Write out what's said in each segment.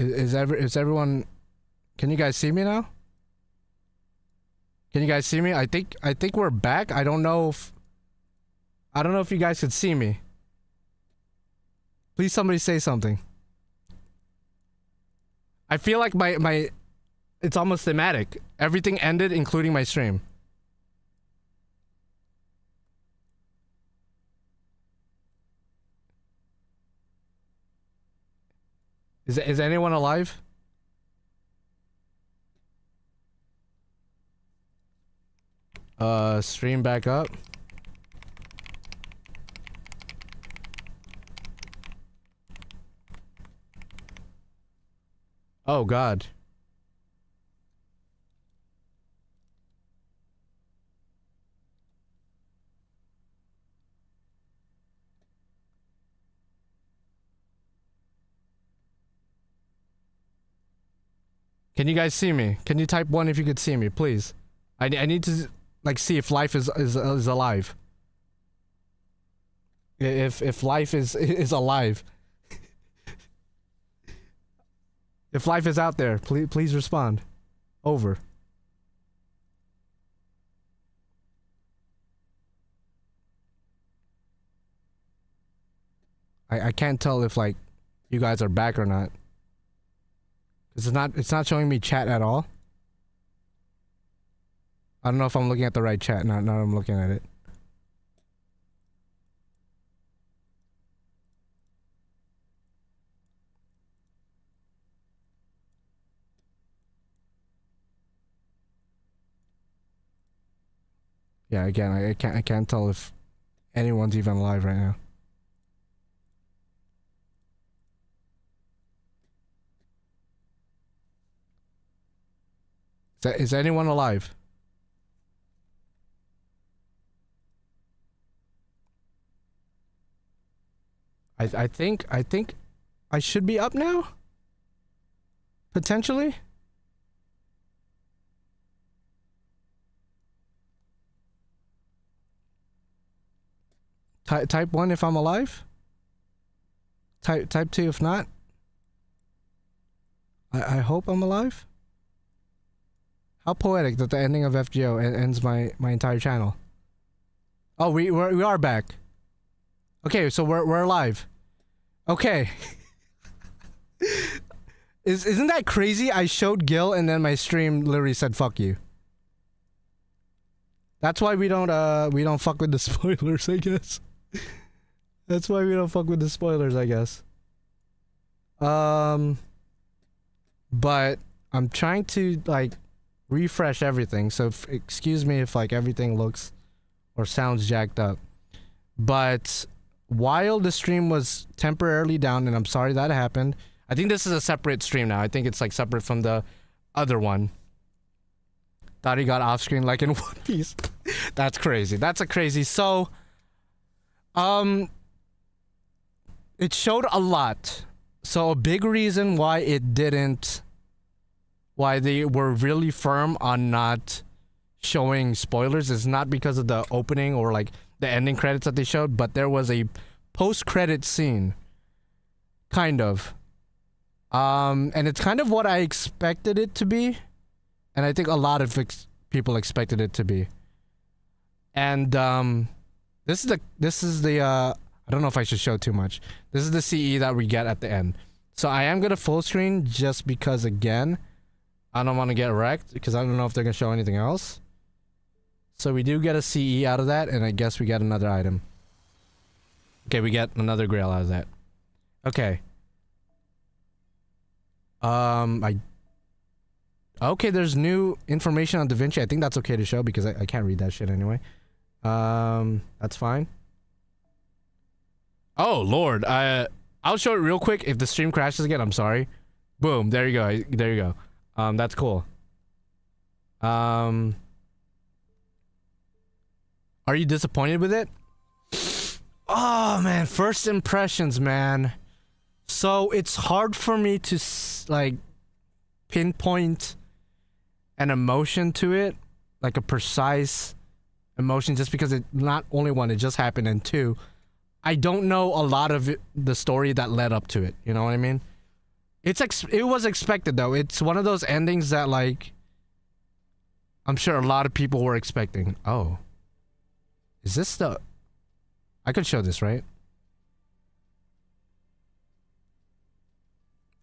Is everyone? Can you guys see me now? Can you guys see me? I think we're back. I don't know if you guys could see me. Please somebody say something. I feel like my it's almost thematic. Everything ended, including my stream. Is anyone alive? Stream back up. Oh God. Can you guys see me? Can you type 1 if you could see me, please? I need to like see if life is alive. If life is alive. If life is out there, please respond. Over. I can't tell if like you guys are back or not. It's not showing me chat at all. I don't know if I'm looking at the right chat. Now I'm looking at it. Yeah, again, I can't tell if anyone's even alive right now. Is anyone alive? I think I should be up now? Potentially? Type 1 if I'm alive? Type 2 if not? I hope I'm alive? How poetic that the ending of FGO ends my entire channel. Oh, we are back. Okay, so we're alive. Okay. Isn't that crazy? I showed Gil and then my stream literally said fuck you. That's why we don't fuck with the spoilers, I guess. That's why we don't fuck with the spoilers, I guess. But I'm trying to like refresh everything, so excuse me if like everything looks or sounds jacked up. But while the stream was temporarily down, and I'm sorry that happened, I think this is a separate stream now. I think it's like separate from the other one. Thought he got off screen like in One Piece. That's crazy. That's a crazy. So it showed a lot. So a big reason why they were really firm on not showing spoilers is not because of the opening or like the ending credits that they showed, but there was a post-credit scene. Kind of. And it's kind of what I expected it to be. And I think a lot of people expected it to be. And this is the I don't know if I should show too much. This is the CE that we get at the end. So I am gonna full screen just because, again, I don't want to get wrecked because I don't know if they're gonna show anything else. So we do get a CE out of that, and I guess we get another item. Okay, we get another grail out of that. Okay. Okay, there's new information on Da Vinci. I think that's okay to show because I can't read that shit anyway. That's fine. Oh Lord, I'll show it real quick. If the stream crashes again, I'm sorry. Boom, there you go. There you go. That's cool. Are you disappointed with it? Oh man, first impressions, man. So it's hard for me to like pinpoint an emotion to it, like a precise emotion, just because it not only one, it just happened, and two, I don't know a lot of the story that led up to it. You know what I mean? It was expected though. It's one of those endings that like I'm sure a lot of people were expecting. Oh. Is this the... I could show this, right?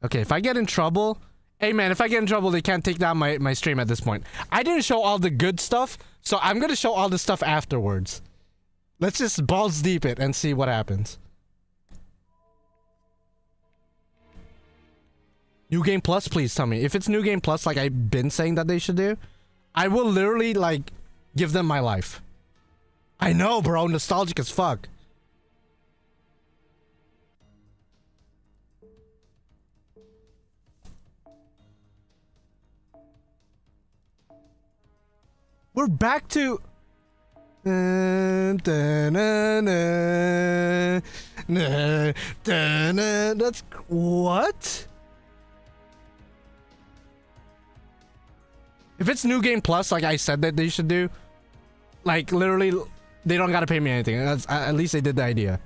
Okay, if I get in trouble... Hey man, if I get in trouble, they can't take down my stream at this point. I didn't show all the good stuff, so I'm gonna show all the stuff afterwards. Let's just balls deep it and see what happens. New Game Plus, please tell me. If it's New Game Plus, like I've been saying that they should do, I will literally, like, give them my life. I know, bro. Nostalgic as fuck. We're back to... That's... What? If it's New Game Plus, like I said that they should do, like, literally, they don't gotta pay me anything. That's, at least they did the idea.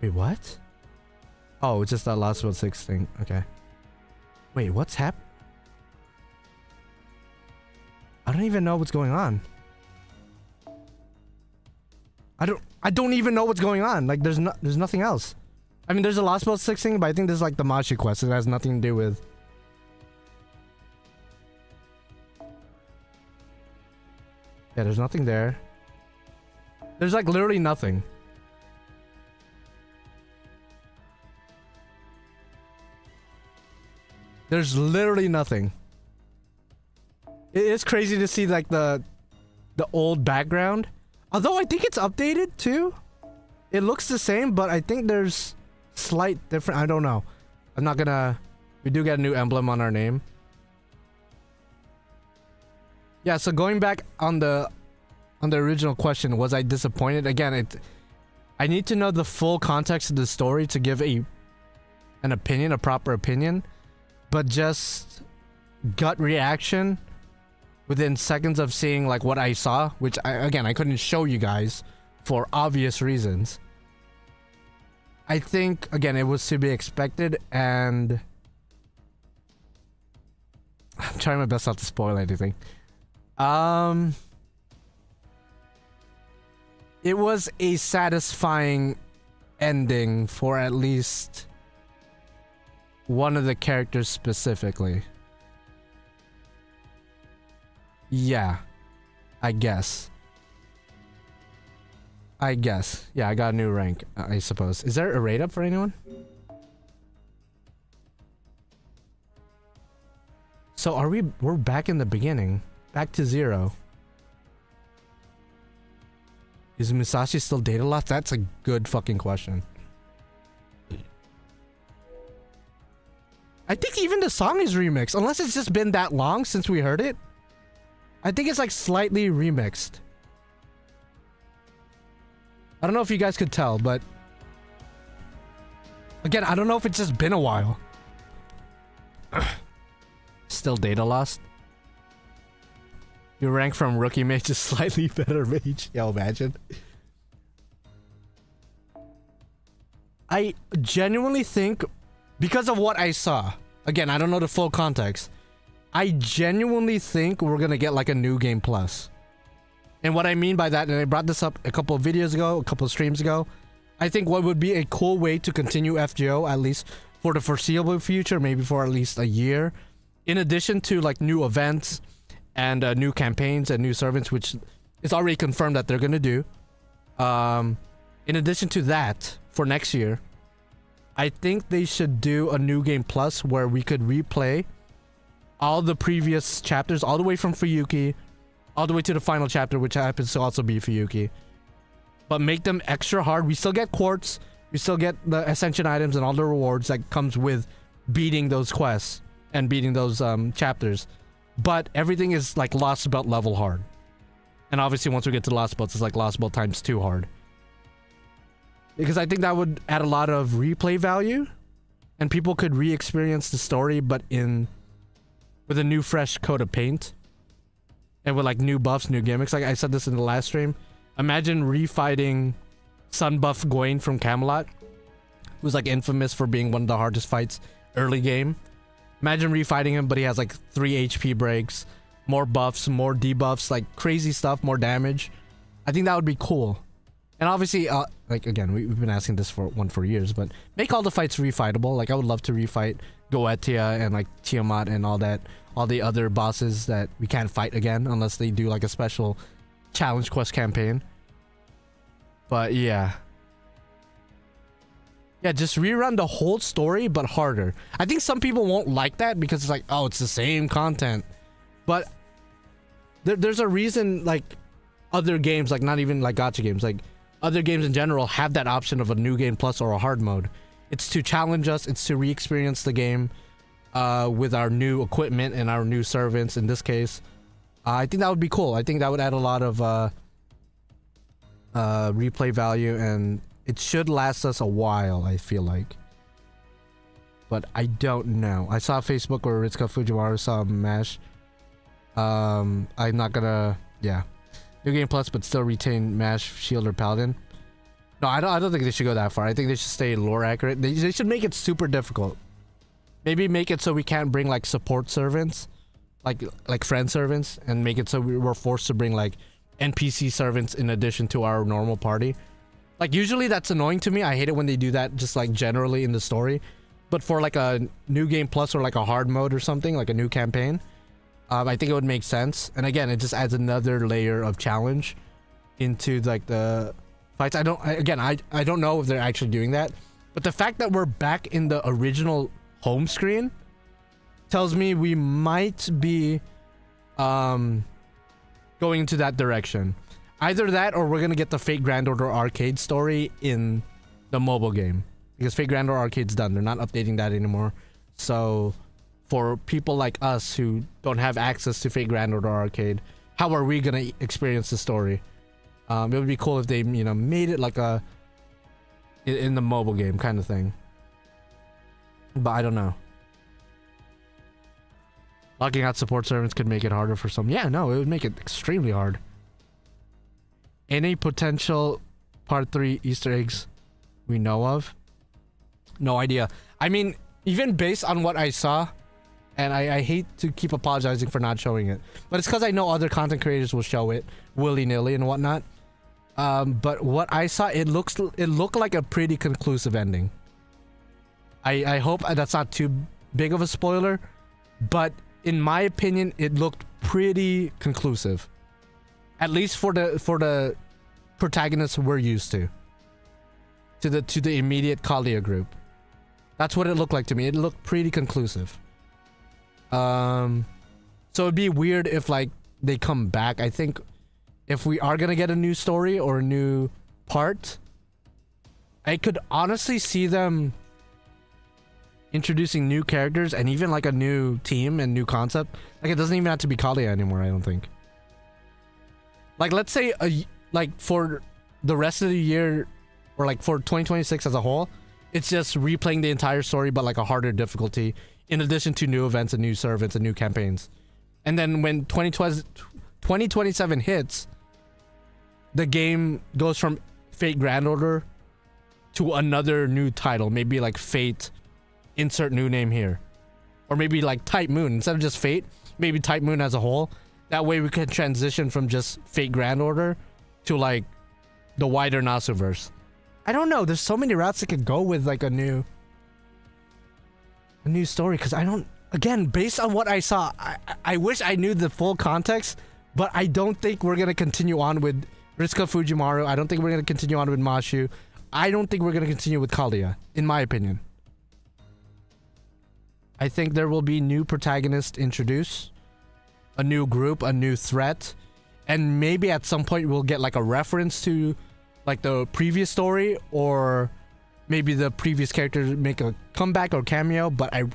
Wait, what? Oh, it's just that Lostbelt 6 thing. Okay. Wait, what's happening? I don't even know what's going on. I don't even know what's going on. Like, there's nothing else. I mean, there's a Lostbelt 6 thing, but I think this is like the Machi quest. It has nothing to do with... Yeah, there's nothing there. There's like literally nothing. There's literally nothing. It is crazy to see like the old background. Although I think it's updated too. It looks the same, but I think there's slight different. I don't know. I'm not gonna... We do get a new emblem on our name. Yeah, so going back on the original question, was I disappointed? Again, I need to know the full context of the story to give an opinion, a proper opinion. But just gut reaction within seconds of seeing like what I saw, which I couldn't show you guys for obvious reasons. I think again it was to be expected, and I'm trying my best not to spoil anything. It was a satisfying ending for at least one of the characters specifically. Yeah, I guess. Yeah, I got a new rank, I suppose. Is there a raid up for anyone? So we're back in the beginning. Back to 0. Is Musashi still data lost? That's a good fucking question. I think even the song is remixed, unless it's just been that long since we heard it. I think it's like slightly remixed. I don't know if you guys could tell, but again, I don't know if it's just been a while. Still data lost. Your rank from rookie mage is slightly better mage. Yo, imagine. I genuinely think, because of what I saw, again, I don't know the full context, I genuinely think we're gonna get like a New Game Plus. And what I mean by that, and I brought this up a couple of videos ago, a couple of streams ago, I think what would be a cool way to continue FGO, at least for the foreseeable future, maybe for at least a year, in addition to like new events and new campaigns and new servants, which is already confirmed that they're gonna do. In addition to that, for next year, I think they should do a New Game Plus where we could replay all the previous chapters, all the way from Fuyuki, all the way to the final chapter, which happens to also be Fuyuki. But make them extra hard. We still get quartz, we still get the ascension items and all the rewards that comes with beating those quests and beating those chapters. But everything is like Lostbelt level hard. And obviously once we get to Lostbelt, it's like Lostbelt times 2 hard. Because I think that would add a lot of replay value, and people could re-experience the story, but with a new fresh coat of paint, and with like new buffs, new gimmicks. Like I said this in the last stream, imagine refighting Sun Buff Gwaine from Camelot who's like infamous for being one of the hardest fights early game. Imagine refighting him, but he has like 3 HP breaks, more buffs, more debuffs, like crazy stuff, more damage. I think that would be cool. And obviously, like again, we've been asking this for years, but make all the fights refightable. Like I would love to refight Goetia and like Tiamat and all that, all the other bosses that we can't fight again unless they do like a special challenge quest campaign. But yeah, just rerun the whole story but harder. I think some people won't like that because it's like, oh, it's the same content, but there's a reason like other games, like not even like gacha games, like other games in general have that option of a new game plus or a hard mode. It's to challenge us, it's to re-experience the game with our new equipment and our new servants in this case. I think that would be cool. I think that would add a lot of replay value, and it should last us a while, I feel like. But I don't know. I saw Facebook where Ritsuka Fujiwara saw MASH. I'm not gonna... Yeah. New Game Plus, but still retain MASH, Shield, or Paladin. No, I don't think they should go that far. I think they should stay lore accurate. They should make it super difficult. Maybe make it so we can't bring like support servants, like friend servants, and make it so we're forced to bring like NPC servants in addition to our normal party. Like usually that's annoying to me. I hate it when they do that just like generally in the story. But for like a new game plus or like a hard mode or something, like a new campaign, I think it would make sense. And again, it just adds another layer of challenge into like the fights. I don't know if they're actually doing that, but the fact that we're back in the original home screen tells me we might be going into that direction. Either that or we're gonna get the Fate Grand Order Arcade story in the mobile game, because Fate Grand Order Arcade's done. They're not updating that anymore. So for people like us who don't have access to Fate Grand Order Arcade, how are we gonna experience the story? It would be cool if they, you know, made it like a in the mobile game kind of thing. But I don't know. Locking out support servants could make it harder for some. Yeah, no, it would make it extremely hard. Any potential part 3 Easter eggs we know of? No idea. I mean, even based on what I saw, and I hate to keep apologizing for not showing it, but it's because I know other content creators will show it willy-nilly and whatnot. But what I saw, it looked like a pretty conclusive ending. I hope that's not too big of a spoiler, but in my opinion, it looked pretty conclusive. At least for the protagonists we're used to the immediate Kalia group. That's what it looked like to me. It looked pretty conclusive. So it'd be weird if like they come back. I think if we are gonna get a new story or a new part, I could honestly see them introducing new characters and even like a new team and new concept. Like it doesn't even have to be Kalia anymore, I don't think. Like let's say like for the rest of the year, or like for 2026 as a whole, it's just replaying the entire story but like a harder difficulty in addition to new events and new servants and new campaigns. And then when 2027 hits, the game goes from Fate Grand Order to another new title, maybe like Fate insert new name here, or maybe like Type Moon instead of just Fate, maybe Type Moon as a whole. That way we can transition from just Fate Grand Order to like the wider Nasuverse. I don't know, there's so many routes that could go with like a new story, because I don't, again, based on what I saw, I wish I knew the full context, but I don't think we're gonna continue on with Ritsuka Fujimaru. I don't think we're gonna continue on with Mashu. I don't think we're gonna continue with Kalia, in my opinion. I think there will be new protagonists introduced, a new group, a new threat, and maybe at some point we'll get like a reference to like the previous story, or maybe the previous characters make a comeback or cameo. But I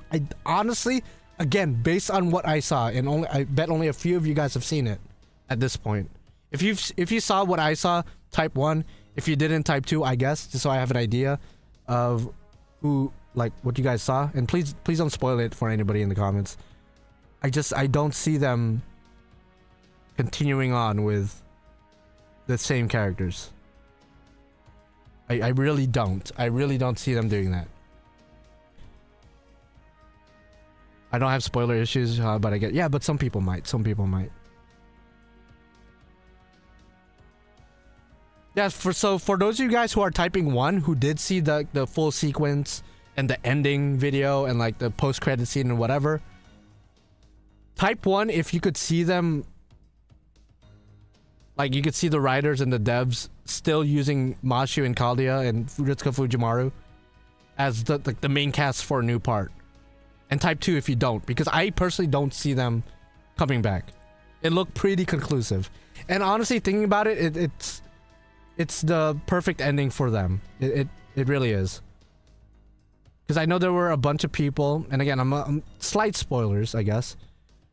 honestly, again, based on what I saw, and I bet only a few of you guys have seen it at this point. If you saw what I saw, type 1. If you didn't, type 2, I guess, just so I have an idea of who, like, what you guys saw. And please don't spoil it for anybody in the comments. I don't see them continuing on with the same characters. I really don't. I really don't see them doing that. I don't have spoiler issues, but I get, yeah, but some people might. Some people might. Yeah, for those of you guys who are typing 1 who did see the full sequence and the ending video and like the post-credit scene and whatever, type 1 if you could see them, like you could see the writers and the devs still using Mashu and Kaldia and Ritsuko Fujimaru as the main cast for a new part. And type 2 if you don't, because I personally don't see them coming back. It looked pretty conclusive. And honestly, thinking about it, it's the perfect ending for them. It really is. Because I know there were a bunch of people, and again, I'm slight spoilers, I guess.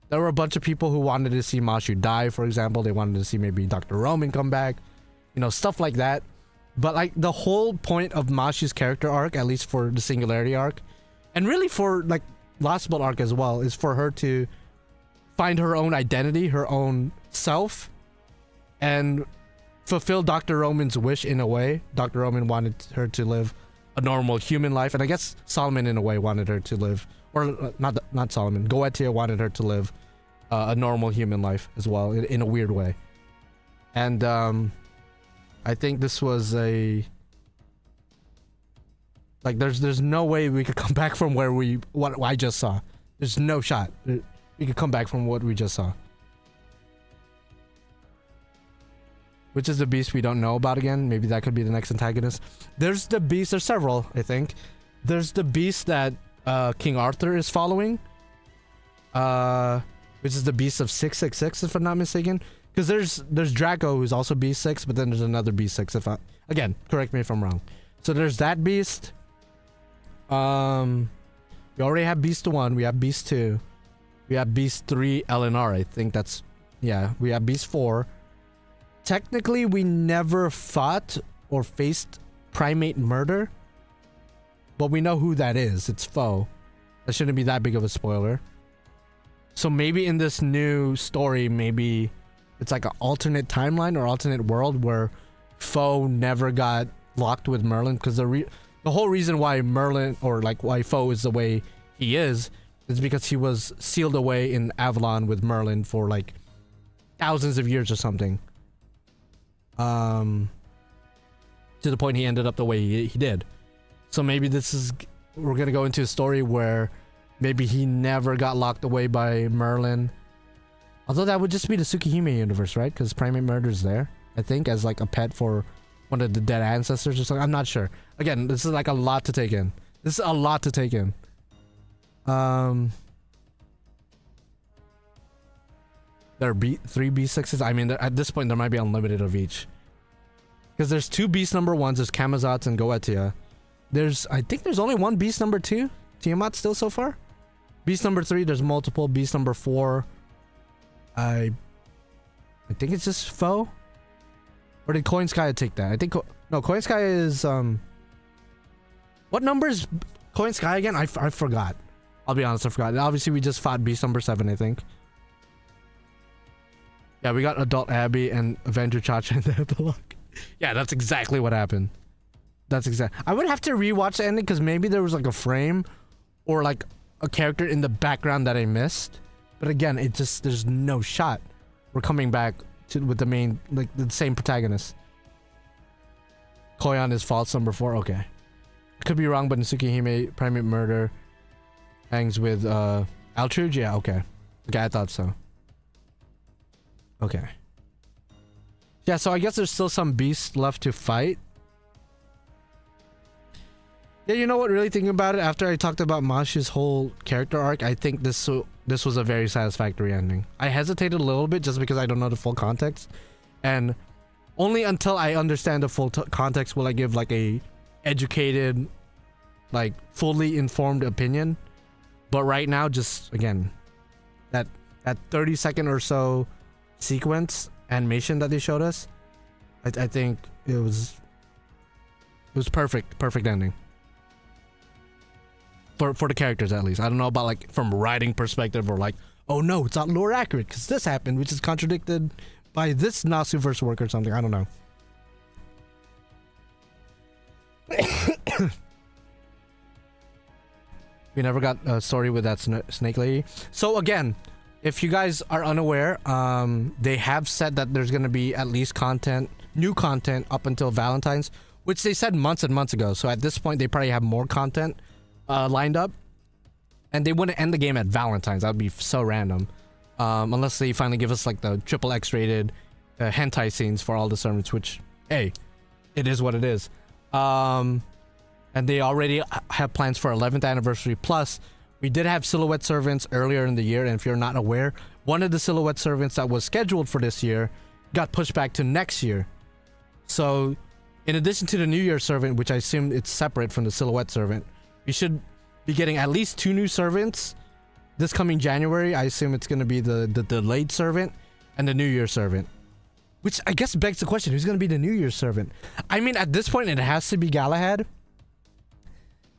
There were a bunch of people who wanted to see Mashu die, for example. They wanted to see maybe Dr. Roman come back. You know, stuff like that. But like the whole point of Mashu's character arc, at least for the Singularity arc, and really for like Lostbelt arc as well, is for her to find her own identity, her own self, and fulfill Dr. Roman's wish in a way. Dr. Roman wanted her to live a normal human life, and I guess Solomon in a way wanted her to live, or not Solomon, Goetia wanted her to live a normal human life as well, in a weird way. And I think this was a, like, there's no way we could come back from what I just saw. There's no shot we could come back from what we just saw. Which is the beast we don't know about again? Maybe that could be the next antagonist. There's the beast, there's several, I think. There's the beast that King Arthur is following. Which is the beast of 666, if I'm not mistaken. Because there's Draco, who's also beast 6, but then there's another beast 6. Again, correct me if I'm wrong. So there's that beast. We already have beast 1, we have beast 2. We have beast 3 LNR, I think that's, yeah, we have beast 4. Technically, we never fought or faced primate murder, but we know who that is. It's Foe. That shouldn't be that big of a spoiler. So maybe in this new story, maybe it's like an alternate timeline or alternate world where Foe never got locked with Merlin, because the whole reason why Merlin, or like why Foe is the way he is because he was sealed away in Avalon with Merlin for like thousands of years or something. To the point he ended up the way he did. So maybe we're gonna go into a story where maybe he never got locked away by Merlin. Although that would just be the Tsukihime universe, right? Because primate murder's there, I think, as like a pet for one of the dead ancestors or something. I'm not sure. Again, this is like a lot to take in. This is a lot to take in. There are 3 B6s. I mean, at this point, there might be unlimited of each. Because there's 2 beast number 1s. There's Kamazats and Goetia. I think there's only 1 beast number 2. Tiamat still so far. Beast number 3, there's multiple. Beast number 4, I think it's just Foe. Or did Koinskaya take that? I think no, Koinskaya is what number is Koinskaya again? I forgot. I'll be honest, I forgot. Obviously, we just fought beast number 7, I think. Yeah, we got Adult Abby and Avenger Chacha in the epilogue. Yeah, that's exactly what happened. I would have to rewatch the ending because maybe there was like a frame or like a character in the background that I missed. But again, there's no shot we're coming back with the main, like the same protagonist. Koyan is false number 4. Okay, could be wrong, but in Tsukihime, primate murder hangs with Altruge. Yeah, okay, I thought so. Okay. Yeah, so I guess there's still some beasts left to fight. Yeah, you know what? Really thinking about it, after I talked about Mashu's whole character arc, I think this was a very satisfactory ending. I hesitated a little bit just because I don't know the full context, and only until I understand the full context will I give like a educated, like fully informed opinion. But right now, just again, that 30-second or so sequence animation that they showed us, I think it was perfect ending for the characters, at least. I don't know about like from a writing perspective, or like, oh no, it's not lore accurate because this happened, which is contradicted by this Nasuverse work or something. I don't know. We never got a story with that snake lady. So again, if you guys are unaware, they have said that there's gonna be at least new content up until Valentine's, which they said months and months ago. So at this point, they probably have more content lined up, and they wouldn't end the game at Valentine's. That would be so random, unless they finally give us like the XXX rated hentai scenes for all the servants. Which, hey, it is what it is. And they already have plans for 11th anniversary. Plus, we did have Silhouette Servants earlier in the year, and if you're not aware, one of the Silhouette Servants that was scheduled for this year got pushed back to next year. So, in addition to the New Year Servant, which I assume it's separate from the Silhouette Servant, we should be getting at least 2 new servants this coming January. I assume it's going to be the Delayed Servant and the New Year Servant. Which I guess begs the question, who's going to be the New Year Servant? I mean, at this point, it has to be Galahad.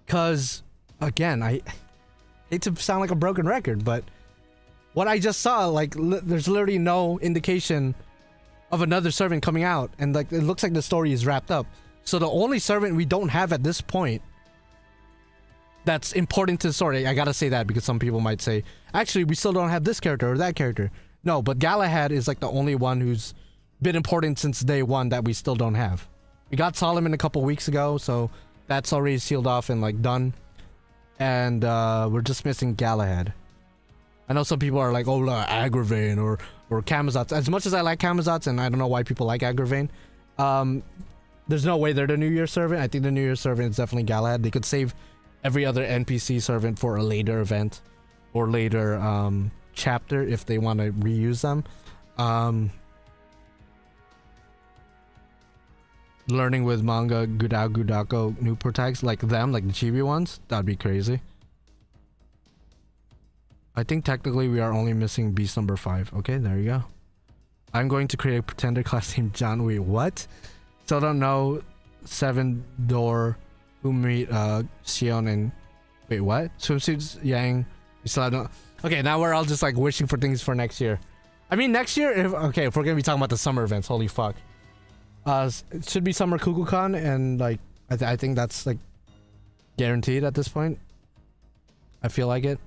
Because, again, I hate to sound like a broken record, but what I just saw, like, there's literally no indication of another servant coming out. And, like, it looks like the story is wrapped up. So the only servant we don't have at this point that's important to the story, I gotta say that because some people might say, actually, we still don't have this character or that character. No, but Galahad is, like, the only one who's been important since day one that we still don't have. We got Solomon a couple weeks ago, so that's already sealed off and like done. And we're just missing Galahad. I know some people are like, oh, Agravain or Camazotz. As much as I like Camazotz, and I don't know why people like Agravain, there's no way they're the New Year Servant. I think the New Year Servant is definitely Galahad. They could save every other NPC servant for a later event or later chapter if they want to reuse them. Learning with manga Gudako new protags like them, like the chibi ones, that'd be crazy. I think technically we are only missing beast number 5. Okay, there you go. I'm going to create a pretender class named John. Wait, what? Still don't know 7 door who meet Xion and wait, what? Swimsuits Yang. We still don't. Okay, now we're all just like wishing for things for next year. I mean, next year, if we're gonna be talking about the summer events, holy fuck. It should be Summer Kukulkan, and like I think that's like guaranteed at this point. I feel like it.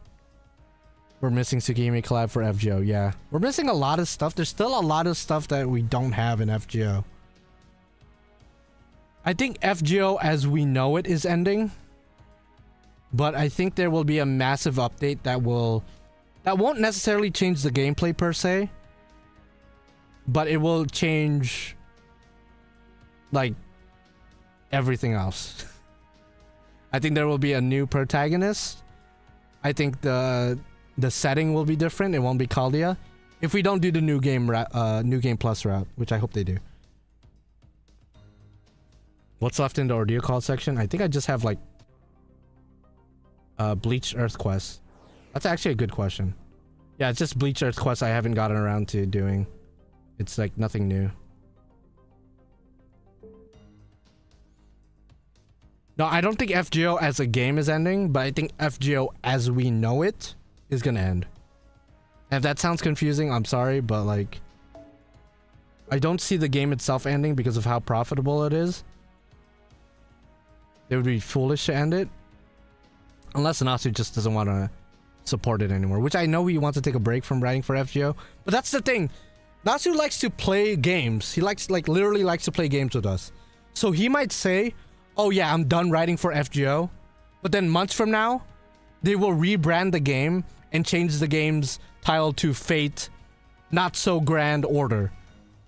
We're missing Tsukihime collab for FGO. Yeah, we're missing a lot of stuff. There's still a lot of stuff that we don't have in FGO. I think FGO as we know it is ending, but I think there will be a massive update that won't necessarily change the gameplay per se, but it will change like everything else. I think there will be a new protagonist. I think the setting will be different. It won't be Caldia if we don't do the new game plus route, which I hope they do. What's left in the Ordeal call section? I think I just have like Bleach Earth quest. That's actually a good question. Yeah, it's just Bleach Earth quest I haven't gotten around to doing. It's like nothing new. No, I don't think FGO as a game is ending, but I think FGO as we know it is gonna end. And if that sounds confusing, I'm sorry, but like I don't see the game itself ending because of how profitable it is. It would be foolish to end it. Unless Nasu just doesn't want to support it anymore, which I know he wants to take a break from writing for FGO. But that's the thing. Nasu likes to play games. He literally likes to play games with us. So he might say, oh yeah, I'm done writing for FGO. But then months from now, they will rebrand the game and change the game's title to Fate Not So Grand Order.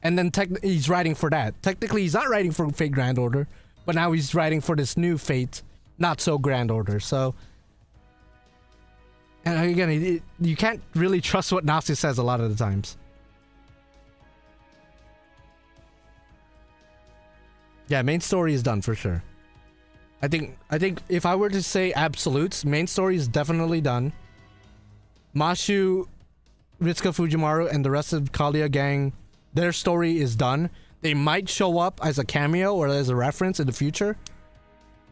And then he's writing for that. Technically, he's not writing for Fate Grand Order, but now he's writing for this new Fate Not So Grand Order. So, and again, you can't really trust what Nasu says a lot of the times. Yeah, main story is done for sure. I think if I were to say absolutes, main story is definitely done. Mashu, Ritsuka Fujimaru, and the rest of Kalia gang, their story is done. They might show up as a cameo or as a reference in the future.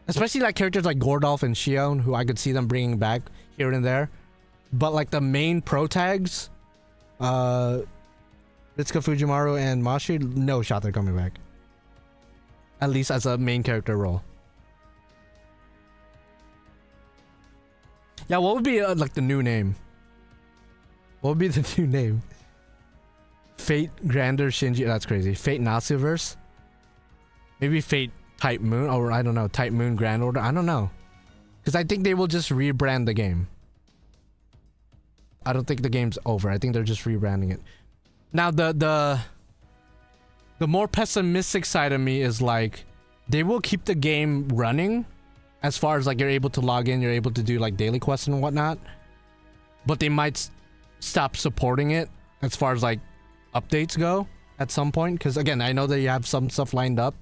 Especially like characters like Gordolf and Shion, who I could see them bringing back here and there. But like the main pro tags, Ritsuka Fujimaru and Mashu, no shot they're coming back. At least as a main character role. Yeah, what would be like the new name? What would be the new name? Fate Grander Shinji. That's crazy. Fate Natsuverse. Maybe Fate Type Moon, or I don't know, Type Moon Grand Order. I don't know, because I think they will just rebrand the game. I don't think the game's over. I think they're just rebranding it. Now the more pessimistic side of me is like they will keep the game running, as far as like you're able to log in, you're able to do like daily quests and whatnot, but they might stop supporting it as far as like updates go at some point, because again, I know that you have some stuff lined up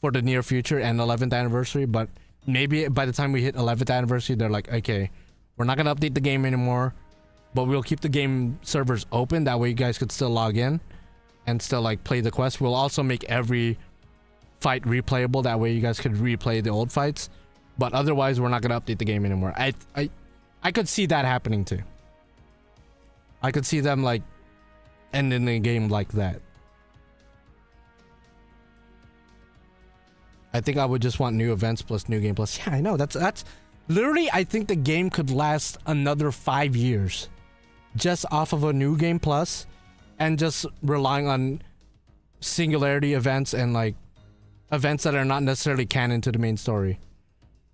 for the near future and 11th anniversary, but maybe by the time we hit 11th anniversary, they're like, okay, we're not gonna update the game anymore, but we'll keep the game servers open, that way you guys could still log in and still like play the quest. We'll also make every fight replayable, that way you guys could replay the old fights, but otherwise we're not gonna update the game anymore. I could see that happening too. I could see them like ending the game like that. I think I would just want new events plus new game plus. Yeah, I know. That's literally, I think the game could last another 5 years just off of a new game plus and just relying on singularity events and like events that are not necessarily canon to the main story.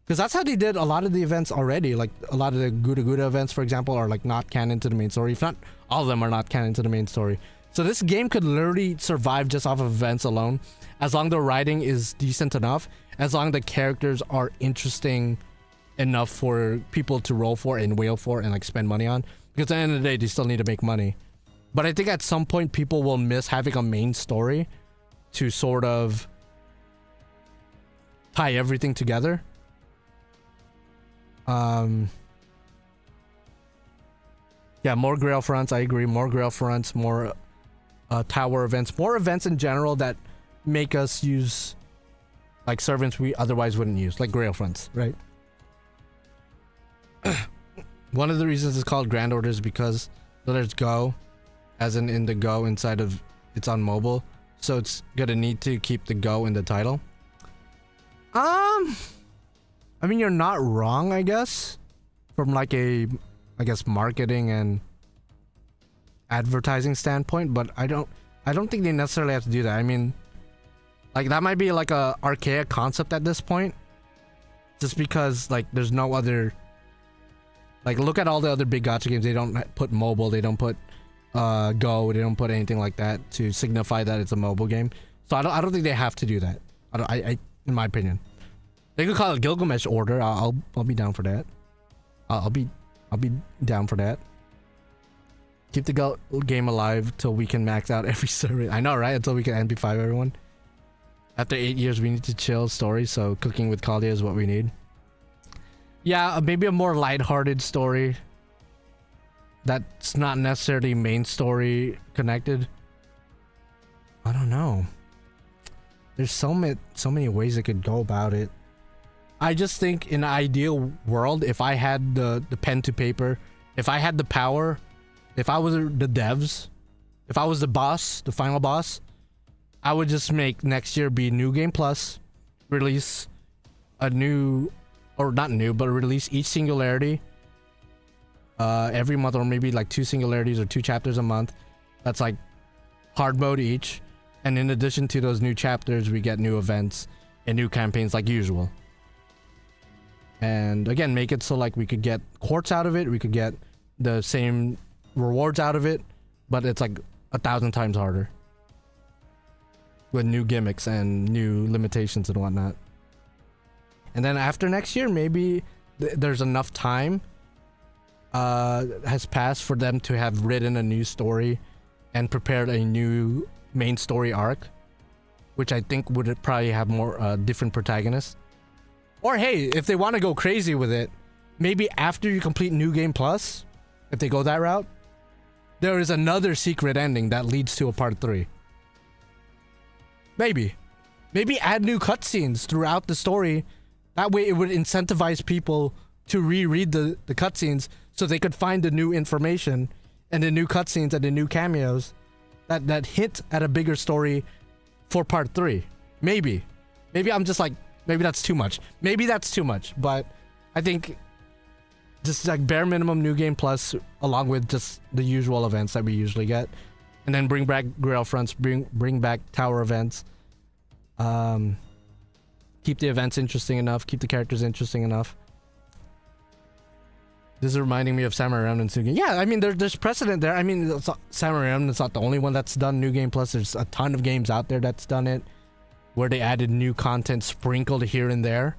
Because that's how they did a lot of the events already. Like a lot of the Guda Guda events, for example, are like not canon to the main story. If not, all of them are not canon to the main story. So this game could literally survive just off of events alone, as long the writing is decent enough, as long the characters are interesting enough for people to roll for and wail for and like spend money on. Because at the end of the day, they still need to make money. But I think at some point people will miss having a main story to sort of tie everything together. Yeah, more Grail fronts. I agree. More Grail fronts, more tower events, more events in general that make us use like servants we otherwise wouldn't use, like Grail fronts, right? One of the reasons it's called Grand Order is because there's Go, as in the Go inside of it's on mobile, so it's gonna need to keep the Go in the title. I mean, you're not wrong, I guess, from like a, I guess, marketing and advertising standpoint, but I don't think they necessarily have to do that. I mean, like that might be like a archaic concept at this point, just because like there's no other, like look at all the other big gacha games. They don't put mobile, they don't put Go, they don't put anything like that to signify that it's a mobile game. So I don't think they have to do that. I in my opinion, they could call it Gilgamesh Order. I'll be down for that. I'll be down for that. Keep the game alive till we can max out every server. I know, right? Until we can MP5 everyone. After 8 years, we need to chill story, so cooking with Kalia is what we need. Yeah, maybe a more lighthearted story that's not necessarily main story connected. I don't know. There's so many ways it could go about it. I just think in an ideal world, if I had the pen to paper, if I had the power, if I was the devs, if I was the boss, the final boss, I would just make next year be New Game Plus, release a new, or not new, but release each singularity every month, or maybe like 2 singularities or 2 chapters a month. That's like hard mode each. And in addition to those new chapters, we get new events and new campaigns like usual. And again, make it so like we could get quartz out of it, we could get the same rewards out of it, but it's like 1,000 times harder with new gimmicks and new limitations and whatnot. And then after next year, maybe there's enough time has passed for them to have written a new story and prepared a new main story arc, which I think would probably have more different protagonists. Or hey, if they want to go crazy with it, maybe after you complete New Game Plus, if they go that route, there is another secret ending that leads to a part 3. Maybe add new cutscenes throughout the story. That way it would incentivize people to reread the cutscenes so they could find the new information and the new cutscenes and the new cameos that hint at a bigger story for part 3. Maybe I'm just like, maybe that's too much. But I think just like bare minimum New Game Plus, along with just the usual events that we usually get, and then bring back Grail Fronts, bring back Tower events. Keep the events interesting enough, keep the characters interesting enough. This is reminding me of Samurai Remnant's new game. Yeah, I mean, there's precedent there. I mean, Samurai Remnant's not the only one that's done New Game Plus. There's a ton of games out there that's done it, where they added new content sprinkled here and there.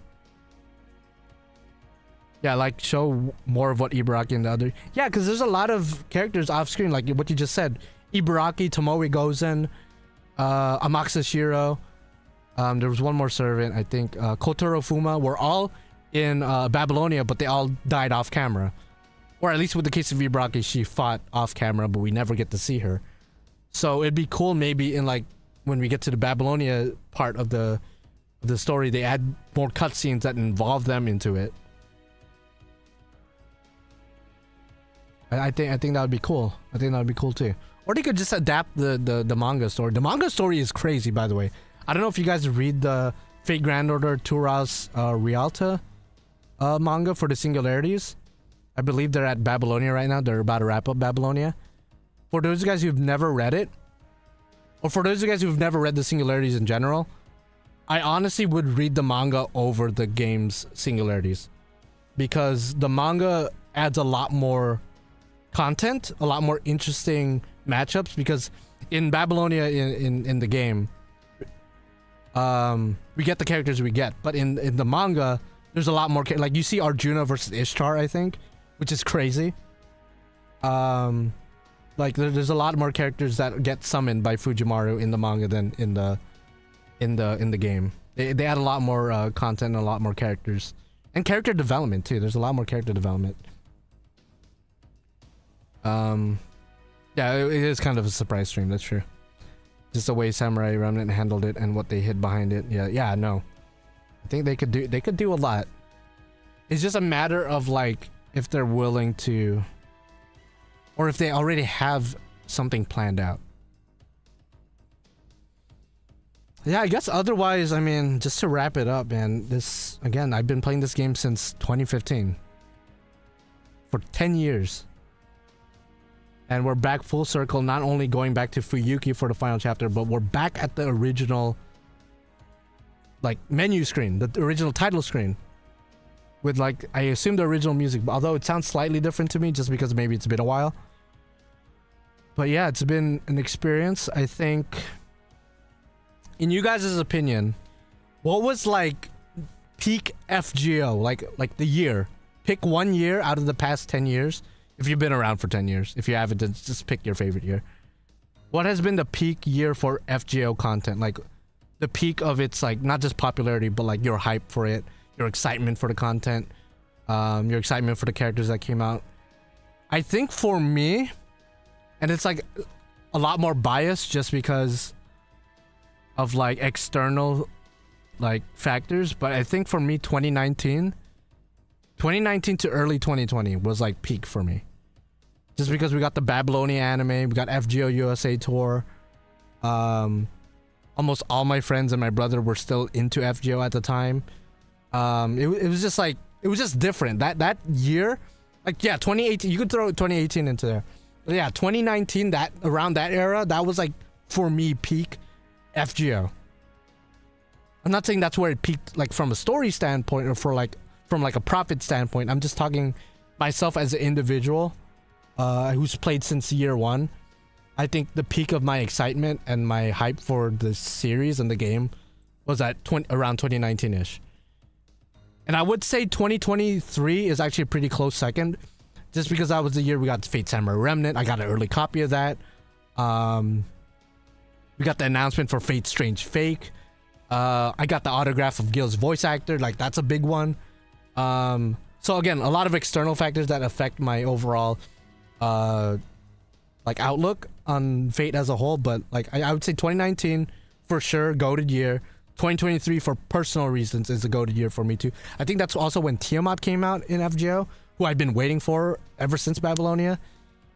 Yeah, like show more of what Ibaraki and the other... Yeah, because there's a lot of characters off screen, like what you just said. Ibaraki, Tomoe Gozen, Amakusa Shiro. There was one more servant, I think. Kotaro Fuma were all in Babylonia, but they all died off camera. Or at least with the case of Ibaraki, she fought off camera, but we never get to see her. So it'd be cool maybe in like when we get to the Babylonia part of the story, they add more cutscenes that involve them into it. I think that would be cool. I think that would be cool too. Or they could just adapt the manga story. The manga story is crazy, by the way. I don't know if you guys read the Fate Grand Order Turas Rialta manga for the Singularities. I believe they're at Babylonia right now. They're about to wrap up Babylonia. For those guys who've never read it, or for those guys who've never read the Singularities in general, I honestly would read the manga over the game's Singularities, because the manga adds a lot more content, a lot more interesting matchups, because in Babylonia in the game, we get the characters we get, but in the manga there's a lot more like you see Arjuna versus Ishtar, I think, which is crazy. Like there's a lot more characters that get summoned by Fujimaru in the manga than in the game. They add a lot more content and a lot more characters, and character development too. There's a lot more character development. Yeah, it is kind of a surprise stream, that's true. Just the way Samurai Remnant handled it and what they hid behind it. Yeah, no. I think they could do a lot. It's just a matter of like if they're willing to, or if they already have something planned out. Yeah, I guess otherwise, I mean, just to wrap it up, man, this, again, I've been playing this game since 2015. For 10 years. And we're back full circle, not only going back to Fuyuki for the final chapter, but we're back at the original, like, menu screen, the original title screen. With, like, I assume the original music, although it sounds slightly different to me, just because maybe it's been a while. But yeah, it's been an experience. I think, in you guys' opinion, what was, like, peak FGO, like the year? Pick one year out of the past 10 years. If you've been around for 10 years. If you haven't, then just pick your favorite year. What has been the peak year for FGO content? Like, the peak of its, like, not just popularity, but, like, your hype for it, your excitement for the content, your excitement for the characters that came out. I think for me, and it's, like, a lot more biased just because of, like, external, like, factors, but I think for me, 2019 to early 2020 was, like, peak for me. Just because we got the Babylonia anime, we got FGO USA tour. Almost all my friends and my brother were still into FGO at the time. It was just like, it was just different. That year, like, yeah, 2018, you could throw 2018 into there. But yeah, 2019, that around that era, that was like, for me, peak FGO. I'm not saying that's where it peaked, like, from a story standpoint or for like, from like a profit standpoint. I'm just talking myself as an individual who's played since year one. I think the peak of my excitement and my hype for the series and the game was at around 2019-ish. And I would say 2023 is actually a pretty close second, just because that was the year we got Fate Samurai Remnant. I got an early copy of that. We got the announcement for Fate Strange Fake. I got the autograph of Gil's voice actor. Like, that's a big one. So again, a lot of external factors that affect my overall like outlook on Fate as a whole, but like I would say 2019 for sure, goated year. 2023 for personal reasons is a goated year for me too. I think that's also when Tiamat came out in FGO, who I've been waiting for ever since Babylonia.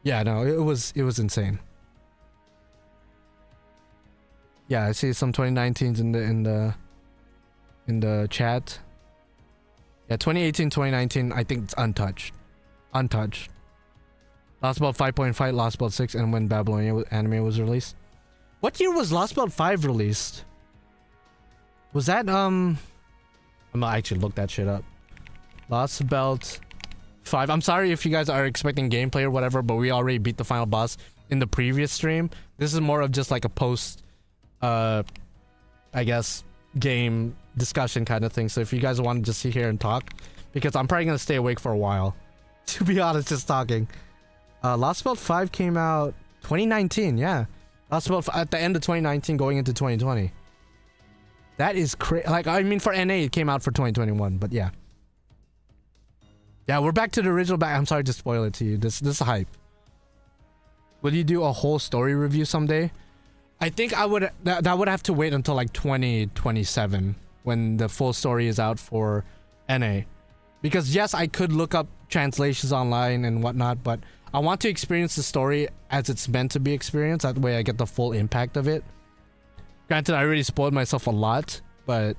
Yeah, no, it was insane. Yeah, I see some 2019s in the chat. Yeah, 2018, 2019, I think it's untouched. untouched. Lost Belt 5.5, Lost Belt 6, and when Babylonia anime was released. What year was Lost Belt 5 released? Was that I'm gonna actually look that shit up. Lost Belt 5. I'm sorry if you guys are expecting gameplay or whatever, but we already beat the final boss in the previous stream. This is more of just like a post I guess game discussion kind of thing. So if you guys want to just sit here and talk, because I'm probably gonna stay awake for a while, to be honest, just talking. Lost Belt 5 came out 2019, yeah. Lost Belt at the end of 2019 going into 2020. That is crazy. Like, I mean, for NA it came out for 2021, but yeah. Yeah, we're back to the original back. I'm sorry to spoil it to you. This is hype. Will you do a whole story review someday? I think I would. That would have to wait until like 2027 when the full story is out for NA. Because yes, I could look up translations online and whatnot, but I want to experience the story as it's meant to be experienced. That way I get the full impact of it. Granted, I already spoiled myself a lot, but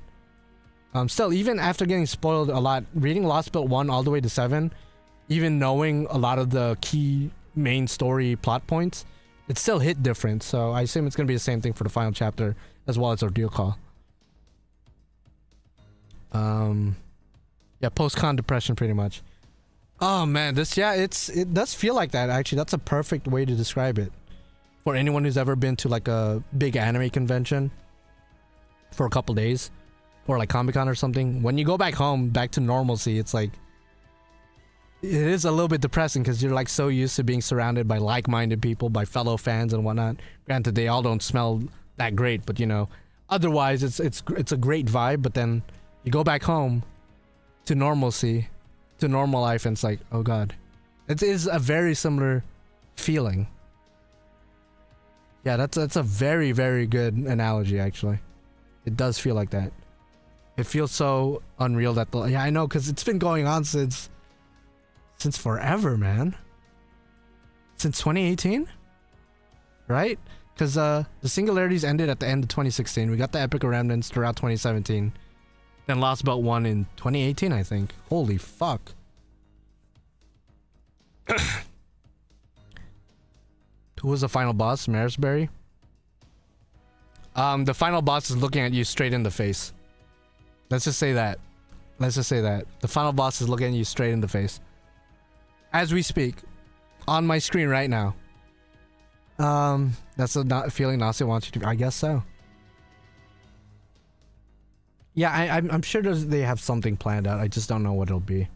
still, even after getting spoiled a lot, reading Lost Belt 1 all the way to 7, even knowing a lot of the key main story plot points, it still hit different. So I assume it's going to be the same thing for the final chapter as well as Ordeal Call. Yeah, post-con depression pretty much. Oh man, it does feel like that actually. That's a perfect way to describe it. For anyone who's ever been to like a big anime convention for a couple days, or like Comic-Con or something, when you go back home, back to normalcy, it's like, it is a little bit depressing because you're like so used to being surrounded by like-minded people, by fellow fans and whatnot. Granted, they all don't smell that great, but you know, otherwise it's a great vibe. But then you go back home to normalcy, to normal life, and it's like, oh god, it is a very similar feeling. Yeah, that's a very, very good analogy actually. It does feel like that. It feels so unreal that yeah, I know, because it's been going on since forever, man. Since 2018, right? Because the singularities ended at the end of 2016. We got the epic remnants throughout 2017. Then Lost Belt 1 in 2018, I think. Holy fuck. Who was the final boss? Marisberry? The final boss is looking at you straight in the face. Let's just say that. The final boss is looking at you straight in the face. As we speak. On my screen right now. That's a feeling Nasia wants you to... I guess so. Yeah, I'm sure they have something planned out. I just don't know what it'll be.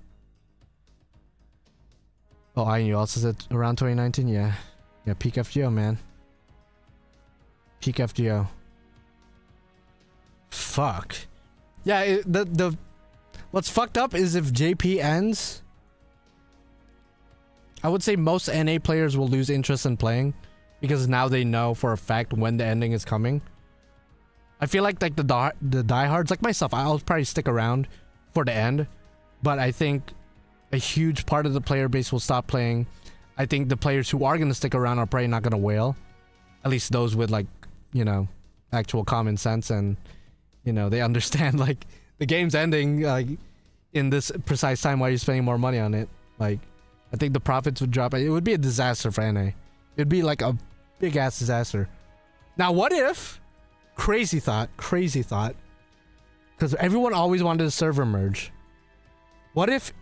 Oh, you also said around 2019? Yeah. Yeah, peak FGO, man. Peak FGO. Fuck. Yeah, what's fucked up is if JP ends, I would say most NA players will lose interest in playing because now they know for a fact when the ending is coming. I feel like the diehards, like myself, I'll probably stick around for the end, but I think a huge part of the player base will stop playing. I think the players who are going to stick around are probably not going to wail. At least those with like, you know, actual common sense and, you know, they understand like the game's ending like in this precise time. Why are you spending more money on it? Like, I think the profits would drop. It would be a disaster for NA. It'd be like a big ass disaster. Now, what if, crazy thought, because everyone always wanted a server merge. What if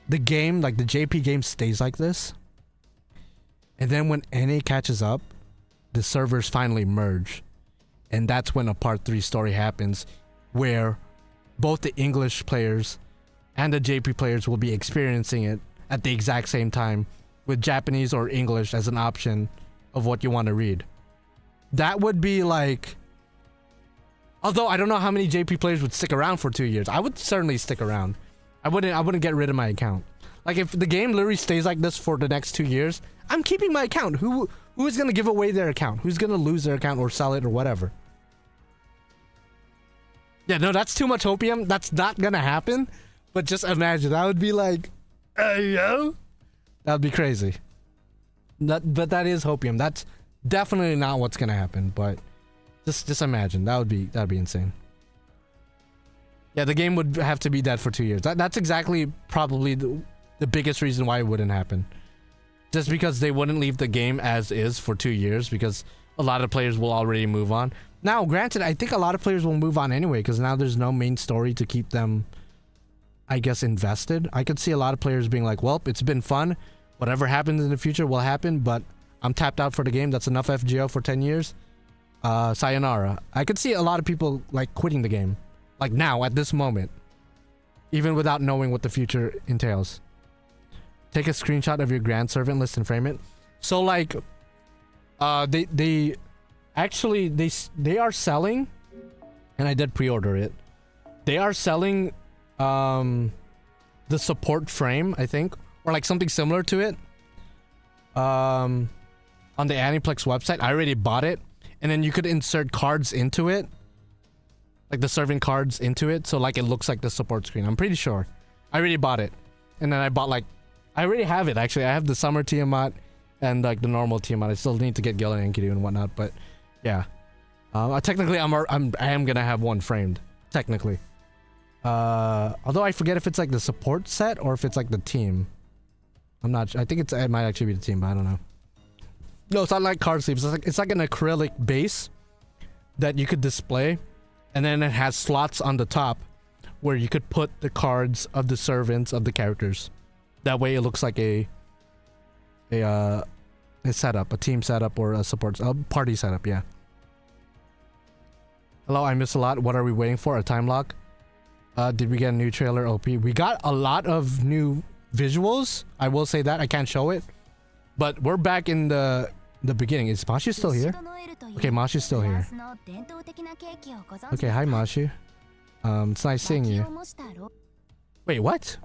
the game, like the JP game, stays like this? And then when NA catches up, the servers finally merge. And that's when a part 3 story happens, where both the English players and the JP players will be experiencing it at the exact same time, with Japanese or English as an option of what you want to read. That would be like... Although I don't know how many JP players would stick around for 2 years. I would certainly stick around. I wouldn't get rid of my account. Like, if the game literally stays like this for the next 2 years, I'm keeping my account. Who is going to give away their account? Who's going to lose their account or sell it or whatever? Yeah, no, that's too much hopium. That's not going to happen. But just imagine. That would be like... yo? That would be crazy. But that is hopium. That's definitely not what's going to happen. But just imagine. That would be insane. Yeah, the game would have to be dead for 2 years. That's exactly probably the biggest reason why it wouldn't happen. Just because they wouldn't leave the game as is for 2 years, because a lot of players will already move on. Now, granted, I think a lot of players will move on anyway, because now there's no main story to keep them, I guess, invested. I could see a lot of players being like, well, it's been fun. Whatever happens in the future will happen, but I'm tapped out for the game. That's enough FGO for 10 years. Sayonara. I could see a lot of people like quitting the game. Like now, at this moment. Even without knowing what the future entails. Take a screenshot of your grand servant list and frame it. So like, they actually, they are selling, and I did pre-order it. They are selling the support frame, I think, or like something similar to it. On the Aniplex website. I already bought it, and then you could insert cards into it, like the servant cards into it, so like it looks like the support screen. I'm pretty sure. I already bought it, and then I bought like, I already have it actually. I have the summer Tiamat and like the normal Tiamat. I still need to get Gil and Enkidu and whatnot, but yeah. Technically, I am gonna have one framed technically. Although I forget if it's like the support set or if it's like the team. I'm not. I think it might actually be the team, but I don't know. No, it's not like card sleeves. It's like an acrylic base that you could display, and then it has slots on the top where you could put the cards of the servants of the characters. That way, it looks like a setup, a team setup, or a party setup. Yeah. Hello, I missed a lot. What are we waiting for? A time lock? Did we get a new trailer? OP. We got a lot of new visuals. I will say that. I can't show it, but we're back in the beginning. Is Mashi still here? Okay, Mashi's still here. Okay, hi Mashi. It's nice seeing you. Wait, what?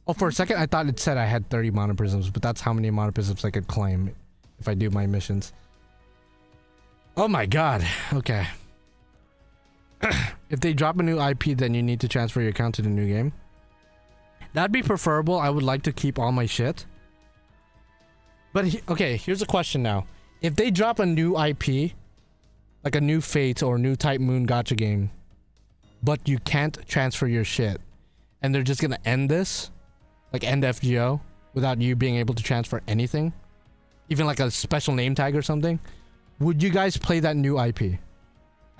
Oh, for a second I thought it said I had 30 monoprisms, but that's how many monoprisms I could claim if I do my missions. Oh my god. Okay. If they drop a new IP, then you need to transfer your account to the new game. That'd be preferable. I would like to keep all my shit. But okay, here's a question now. If they drop a new IP, like a new Fate or new Type Moon Gacha game, but you can't transfer your shit, and they're just gonna end this, like end FGO, without you being able to transfer anything, even like a special name tag or something, would you guys play that new IP?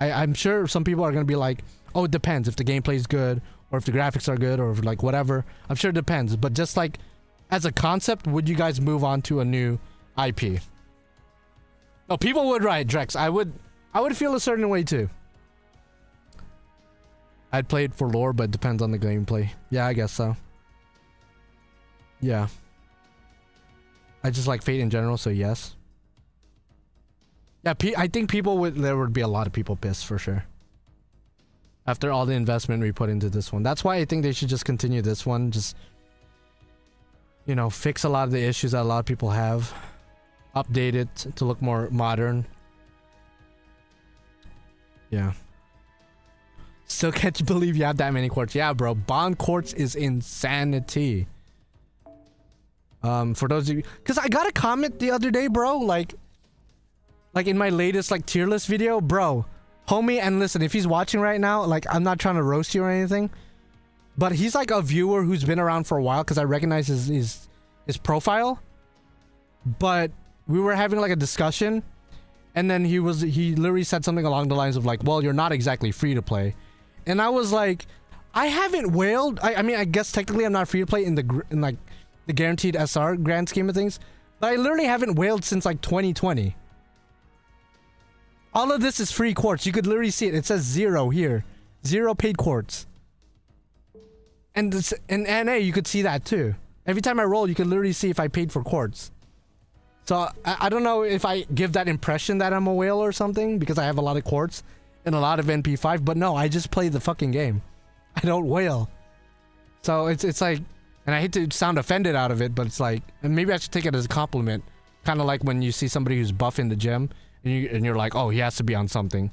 I'm sure some people are gonna be like, oh, it depends if the gameplay is good, or if the graphics are good, or if like whatever. I'm sure it depends, but just like as a concept, would you guys move on to a new IP? No, people would, right, Drex. I would feel a certain way too. I'd play it for lore, but it depends on the gameplay. Yeah, I guess so. Yeah. I just like Fate in general, so yes. Yeah, I think there would be a lot of people pissed for sure. After all the investment we put into this one. That's why I think they should just continue this one. Just, you know, fix a lot of the issues that a lot of people have. Update it to look more modern. Yeah. Still can't believe you have that many quartz. Yeah, bro. Bond quartz is insanity. For those of you... Because I got a comment the other day, bro. Like in my latest, like, tier list video. Bro. Homie, and listen, if he's watching right now, like, I'm not trying to roast you or anything. But he's, like, a viewer who's been around for a while. Because I recognize his profile. But we were having, like, a discussion. And then he literally said something along the lines of, like, well, you're not exactly free to play. And I was like, I haven't whaled. I mean, I guess technically I'm not free to play in like the guaranteed SR grand scheme of things, but I literally haven't whaled since like 2020. All of this is free quartz. You could literally see it. It says 0 here, 0 paid quartz. And this, in NA, you could see that too. Every time I roll, you could literally see if I paid for quartz. So I don't know if I give that impression that I'm a whale or something because I have a lot of quartz and a lot of NP5, but no, I just play the fucking game. I don't whale. So it's like, and I hate to sound offended out of it, but it's like, and maybe I should take it as a compliment. Kind of like when you see somebody who's buff in the gym and you're like, oh, he has to be on something.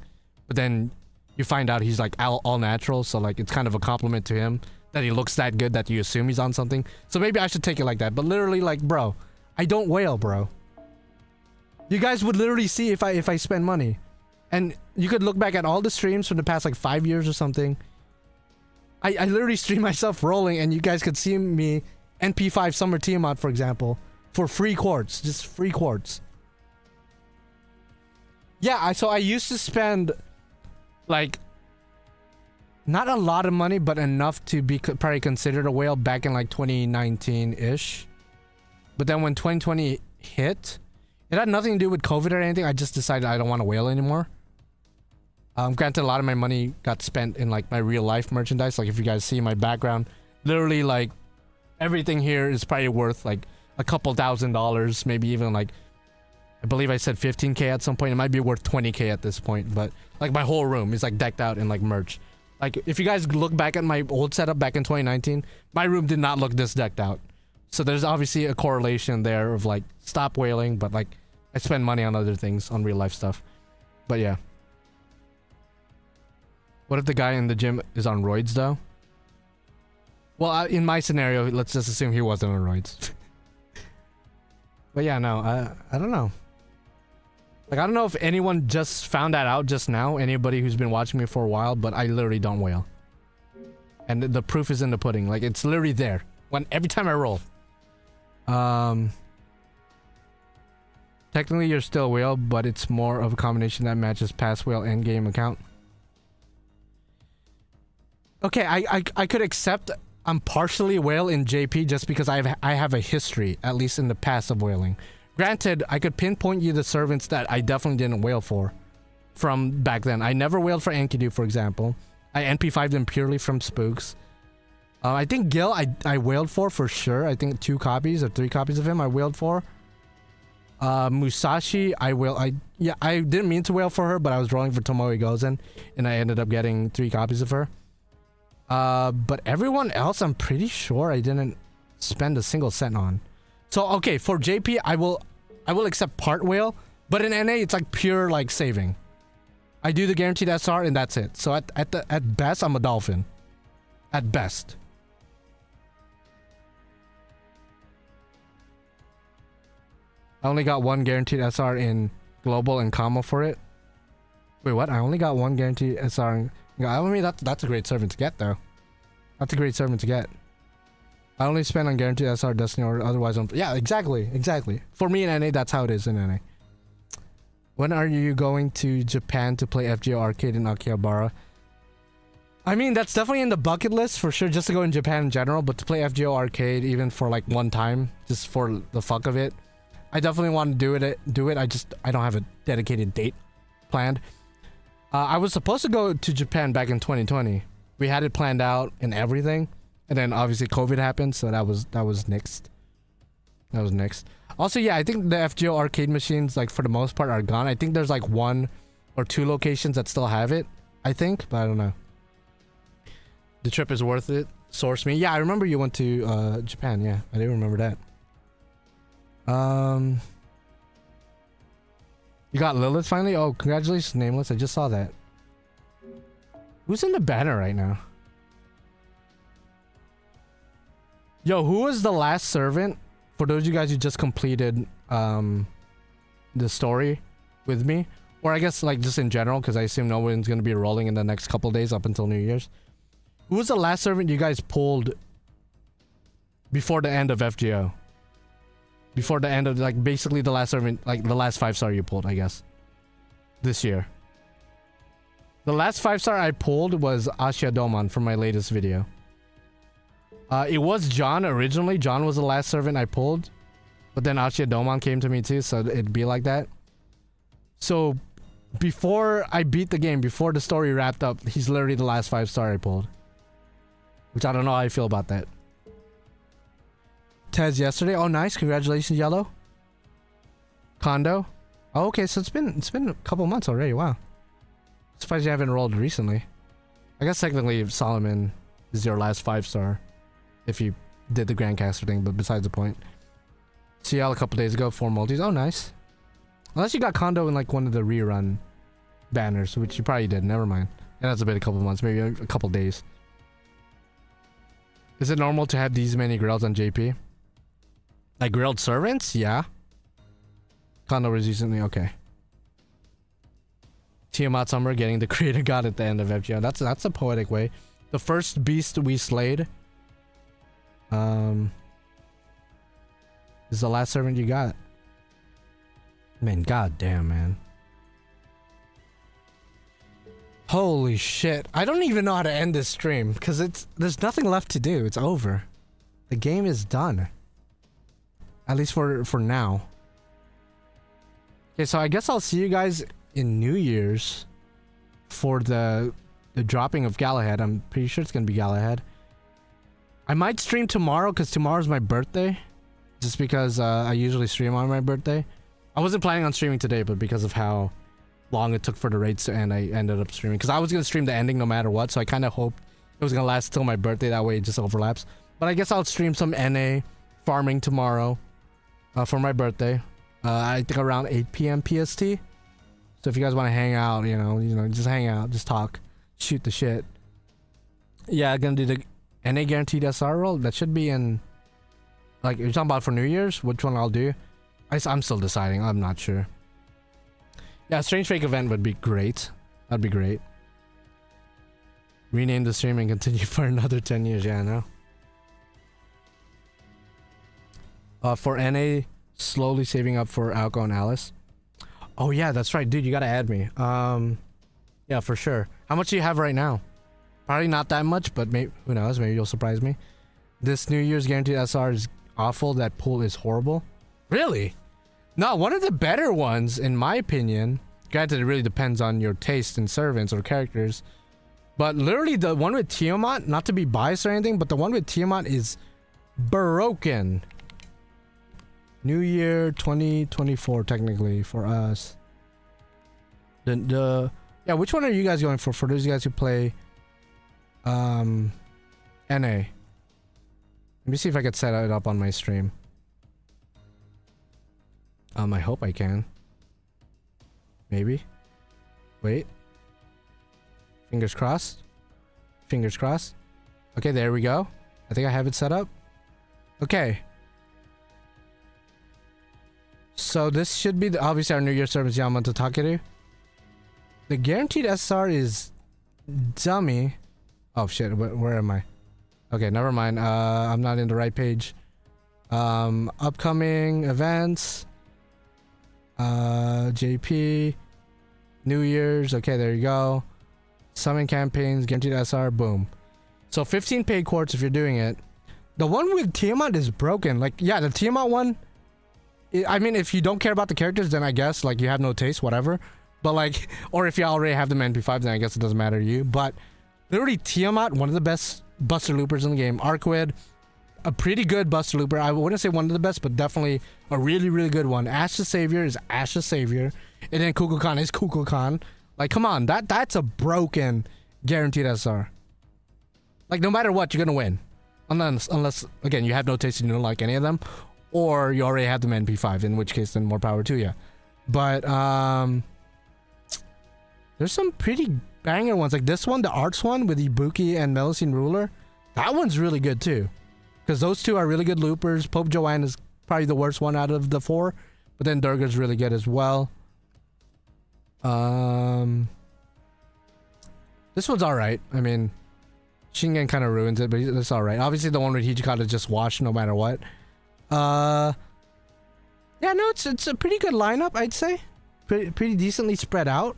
But then you find out he's like all natural. So like, it's kind of a compliment to him that he looks that good that you assume he's on something. So maybe I should take it like that. But literally, like, bro, I don't whale, bro. You guys would literally see if I spend money. And you could look back at all the streams from the past like 5 years or something. I literally stream myself rolling and you guys could see me NP5 Summer Tiamat, for example, for free quartz, just free quartz. Yeah, so I used to spend like not a lot of money, but enough to be probably considered a whale back in like 2019-ish. But then when 2020 hit, it had nothing to do with COVID or anything. I just decided I don't want to whale anymore. Granted, a lot of my money got spent in like my real life merchandise. Like if you guys see my background, literally like everything here is probably worth like a couple $1,000s, maybe even like, I believe I said 15K at some point. It might be worth 20K at this point, but like my whole room is like decked out in like merch. Like if you guys look back at my old setup back in 2019, my room did not look this decked out. So there's obviously a correlation there of like stop whaling, but like I spend money on other things, on real life stuff. But yeah. What if the guy in the gym is on roids though? Well, in my scenario, let's just assume he wasn't on roids. But yeah, no, I don't know. Like, I don't know if anyone just found that out just now, anybody who's been watching me for a while, but I literally don't whale. And the proof is in the pudding. Like, it's literally there. Every time I roll. Technically, you're still a whale, but it's more of a combination that matches past whale endgame account. Okay, I could accept I'm partially a whale in JP just because I have a history, at least in the past, of whaling. Granted, I could pinpoint you the servants that I definitely didn't whale for from back then. I never whaled for Enkidu, for example. I NP5'd them purely from Spooks. I think Gil, I whaled for sure. I think 2 copies or 3 copies of him I whaled for. Musashi, I didn't mean to whale for her, but I was rolling for Tomoe Gozen, and I ended up getting 3 copies of her. But everyone else, I'm pretty sure I didn't spend a single cent on. So, okay, for JP, I will accept part whale, but in NA, it's like pure, like, saving. I do the guaranteed SR, and that's it. So, at best, I'm a dolphin. At best. I only got 1 guaranteed SR in global and combo for it. Wait, what? I only got 1 guaranteed SR in... I mean, that's a great servant to get, though. That's a great servant to get. I only spend on guaranteed SR, Destiny, or otherwise on... Yeah, exactly. For me in NA, that's how it is in NA. When are you going to Japan to play FGO Arcade in Akihabara? I mean, that's definitely in the bucket list, for sure, just to go in Japan in general, but to play FGO Arcade, even for, like, one time, just for the fuck of it, I definitely want to do it. I don't have a dedicated date planned. I was supposed to go to Japan back in 2020. We had it planned out and everything, and then obviously COVID happened, so that was nixed. That was nixed. Also, yeah, I think the FGO arcade machines, like, for the most part, are gone. I think there's like 1 or 2 locations that still have it, I think, but I don't know. The trip is worth it. Source me. Yeah, I remember you went to Japan. Yeah, I do remember that. You got Lilith finally? Oh, congratulations, Nameless. I just saw that. Who's in the banner right now? Yo, who was the last servant? For those of you guys who just completed the story with me, or I guess like just in general, because I assume no one's going to be rolling in the next couple of days up until New Year's. Who was the last servant you guys pulled before the end of FGO? Before the end of, like, basically the last servant, like the last 5-star you pulled, I guess, this year. The last 5-star I pulled was Ashia Doman from my latest video. It was John originally. John was the last servant I pulled, but then Ashia Doman came to me too, so it'd be like that. So before I beat the game, before the story wrapped up, he's literally the last 5-star I pulled, which I don't know how I feel about that. Tez yesterday. Oh, nice. Congratulations, Yellow. Kondo. Oh, okay, so it's been a couple months already. Wow. Surprised you haven't rolled recently. I guess technically Solomon is your last 5-star if you did the Grandcaster thing, but besides the point. CL a couple days ago, 4 multis. Oh, nice. Unless you got Kondo in like one of the rerun banners, which you probably did. Never mind. Yeah, that's been a couple months, maybe a couple days. Is it normal to have these many grills on JP? Like grilled servants? Yeah. Kondo was recently okay. Tiamat Summer getting the creator god at the end of FGO. That's a poetic way. The first beast we slayed. This is the last servant you got. Man, goddamn, man. Holy shit. I don't even know how to end this stream because there's nothing left to do. It's over. The game is done. At least for now. Okay, so I guess I'll see you guys in New Year's for the dropping of Galahad. I'm pretty sure it's gonna be Galahad. I might stream tomorrow because tomorrow's my birthday. Just because I usually stream on my birthday. I wasn't planning on streaming today, but because of how long it took for the raids to end, I ended up streaming. Because I was gonna stream the ending no matter what, so I kind of hoped it was gonna last till my birthday. That way it just overlaps. But I guess I'll stream some NA farming tomorrow for my birthday. I think around 8 p.m. PST. So if you guys want to hang out, you know, just hang out, just talk, shoot the shit. Yeah, I'm gonna do the NA guaranteed SR roll. That should be in, like, you're talking about for New Year's? Which one I'll do? I'm still deciding. I'm not sure. Yeah, Strange Fake event would be great. That'd be great. Rename the stream and continue for another 10 years. Yeah, I know. For NA, slowly saving up for Alco and Alice. Oh yeah, that's right, dude. You gotta add me. Yeah, for sure. How much do you have right now? Probably not that much, but maybe, who knows? Maybe you'll surprise me. This New Year's guaranteed SR is awful. That pool is horrible. Really? No, one of the better ones, in my opinion. Granted, it really depends on your taste in servants or characters. But literally, the one with Tiamat, not to be biased or anything, but the one with Tiamat is broken. New Year 2024, technically, for us. Yeah, which one are you guys going for? For those guys who play NA. Let me see if I could set it up on my stream. I hope I can. Maybe. Wait. Fingers crossed. Fingers crossed. Okay, there we go. I think I have it set up. Okay. So this should be obviously our New Year service Yamato Takeru. The guaranteed SR is dummy. Oh shit, where am I? Okay, never mind. I'm not in the right page. Upcoming events. JP. New Year's. Okay, there you go. Summon campaigns, guaranteed SR, boom. So 15 paid quartz if you're doing it. The one with Tiamat is broken. Like, yeah, the Tiamat one, I mean, if you don't care about the characters, then I guess, like, you have no taste, whatever. But, like, or if you already have them MP5, then I guess it doesn't matter to you. But, literally, Tiamat, one of the best Buster Loopers in the game. Arquid, a pretty good Buster Looper. I wouldn't say one of the best, but definitely a really, really good one. Ash the Savior is Ash the Savior. And then Kukulkan is Kukulkan. Like, come on, that's a broken guaranteed SR. Like, no matter what, you're gonna win. Unless, again, you have no taste and you don't like any of them. Or you already have them MP5, in which case, then more power to you. But, there's some pretty banger ones. Like this one, the Arts one with Ibuki and Melusine Ruler. That one's really good, too. Because those two are really good loopers. Pope Joanne is probably the worst one out of the four. But then Durga's really good as well. This one's alright. I mean, Shingen kind of ruins it, but it's alright. Obviously, the one with Hijikata just washed no matter what. Yeah, no, it's a pretty good lineup, I'd say. Pretty decently spread out.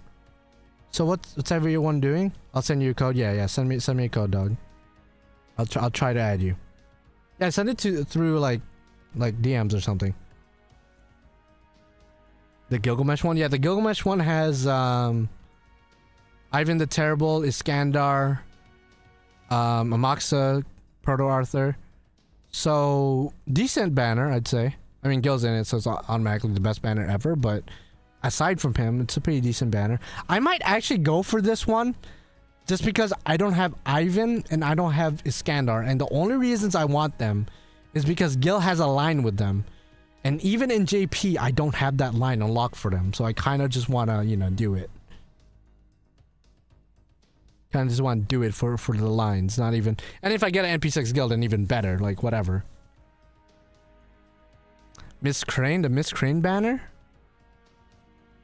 So what's everyone doing? I'll send you a code. Yeah. Send me a code, dog. I'll try to add you. Yeah, send it through like DMs or something. The Gilgamesh one? Yeah, the Gilgamesh one has Ivan the Terrible, Iskandar, Amaxa, Proto-Arthur. So, decent banner, I'd say. I mean, Gil's in it, so it's automatically the best banner ever, but aside from him, it's a pretty decent banner. I might actually go for this one, just because I don't have Ivan and I don't have Iskandar, and the only reasons I want them is because Gil has a line with them. And even in JP, I don't have that line unlocked for them. So I kind of just want to, do it. Kind of just want to do it for the lines. Not even... And if I get an NP6 guild, then even better. Like, whatever. Miss Crane? The Miss Crane banner?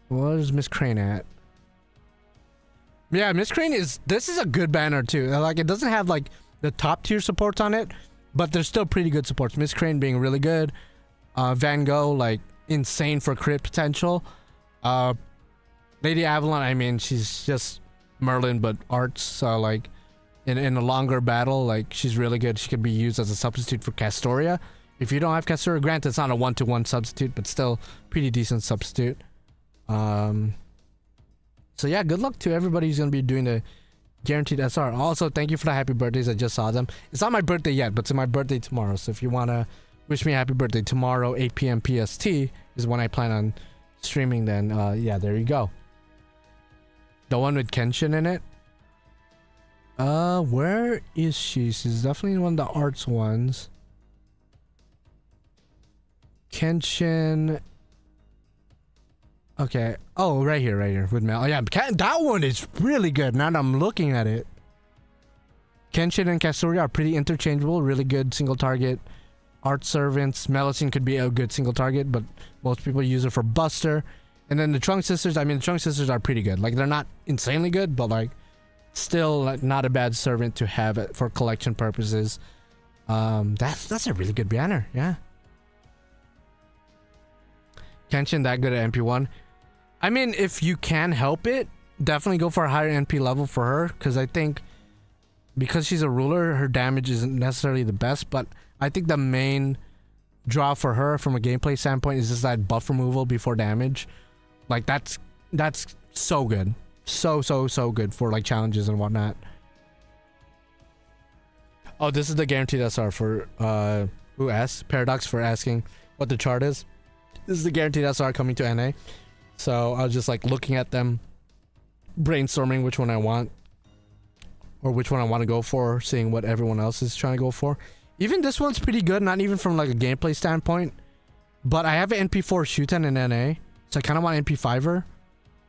Where's Miss Crane at? Yeah, Miss Crane is... This is a good banner, too. Like, it doesn't have, like, the top tier supports on it. But there's still pretty good supports. Miss Crane being really good. Van Gogh, like insane for crit potential. Lady Avalon, I mean, she's just Merlin but arts, so like in a longer battle, like she's really good. She could be used as a substitute for Castoria. If you don't have Castoria, granted it's not a 1-to-1 substitute, but still pretty decent substitute. So yeah, good luck to everybody who's gonna be doing the guaranteed SR. Also, thank you for the happy birthdays. I just saw them. It's not my birthday yet, but it's my birthday tomorrow. So if you wanna wish me a happy birthday tomorrow, 8 p.m. PST is when I plan on streaming. Then yeah, there you go. The one with Kenshin in it. Where is she? She's definitely one of the arts ones. Kenshin. Okay. Oh, right here with Mel. Oh, yeah, that one is really good. Now that I'm looking at it. Kenshin and Castoria are pretty interchangeable. Really good single target. Art servants. Melusine could be a good single target, but most people use it for Buster. And then the Trunk Sisters. I mean, the Trunk Sisters are pretty good. Like, they're not insanely good, but like, still like, not a bad servant to have it for collection purposes. That's a really good banner. Yeah. Kenshin that good at MP1. I mean, if you can help it, definitely go for a higher NP level for her, because I think because she's a ruler, her damage isn't necessarily the best, but I think the main draw for her from a gameplay standpoint is just that buff removal before damage. Like that's so good. So good for like challenges and whatnot. Oh, this is the guaranteed SR for who asked? Paradox for asking what the chart is. This is the guaranteed SR coming to NA. So I was just like looking at them, brainstorming which one I want, or which one I want to go for, seeing what everyone else is trying to go for. Even this one's pretty good, not even from like a gameplay standpoint, but I have an NP4 Shuten in NA, so I kind of want NP5er,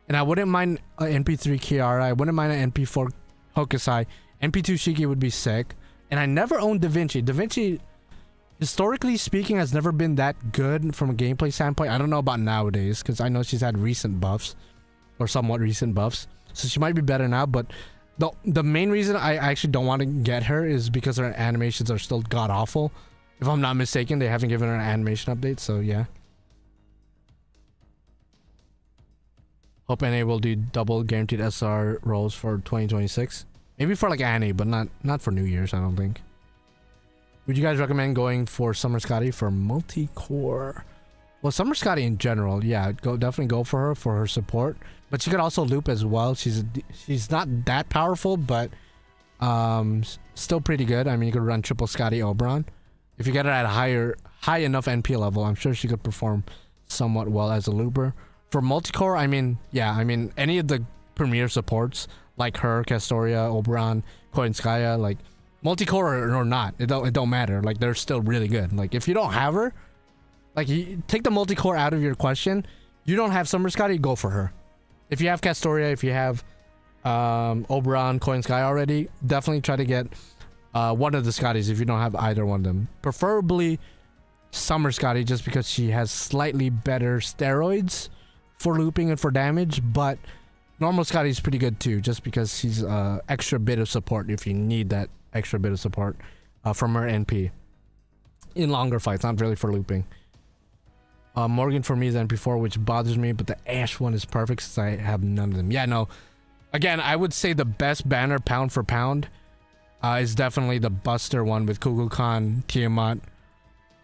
and I wouldn't mind an NP3 Kiara, I wouldn't mind an NP4 Hokusai, NP2 Shiki would be sick, and I never owned Da Vinci. Da Vinci, historically speaking, has never been that good from a gameplay standpoint. I don't know about nowadays, because I know she's had recent buffs, or somewhat recent buffs, so she might be better now, but the main reason I actually don't want to get her is because her animations are still god-awful. If I'm not mistaken, they haven't given her an animation update, so yeah. Hope NA will do double guaranteed SR rolls for 2026. Maybe for like Annie, but not for New Year's, I don't think. Would you guys recommend going for Summer Scotty for multi-core? Well, Summer Scotty in general, yeah, definitely go for her support. But she could also loop as well. She's not that powerful, but still pretty good. I mean, you could run triple Scotty Oberon. If you get her at a high enough NP level, I'm sure she could perform somewhat well as a looper. For multi-core, I mean, yeah, I mean, any of the premier supports like her, Castoria, Oberon, Koinskaya, like multi-core or not, it don't matter. Like, they're still really good. Like, if you don't have her, like, you take the multi-core out of your question, you don't have Summer Scotty, go for her. If you have Castoria, if you have Oberon, Koinskaya already, definitely try to get one of the Scotties if you don't have either one of them. Preferably Summer Scotty, just because she has slightly better steroids for looping and for damage, but normal Scotty is pretty good too, just because she's extra bit of support if you need that extra bit of support from her NP in longer fights, not really for looping. Morgan for me is NP4, which bothers me, but the Ash one is perfect since I have none of them. Yeah, no. Again, I would say the best banner pound for pound is definitely the Buster one with Kukulkan, Tiamat,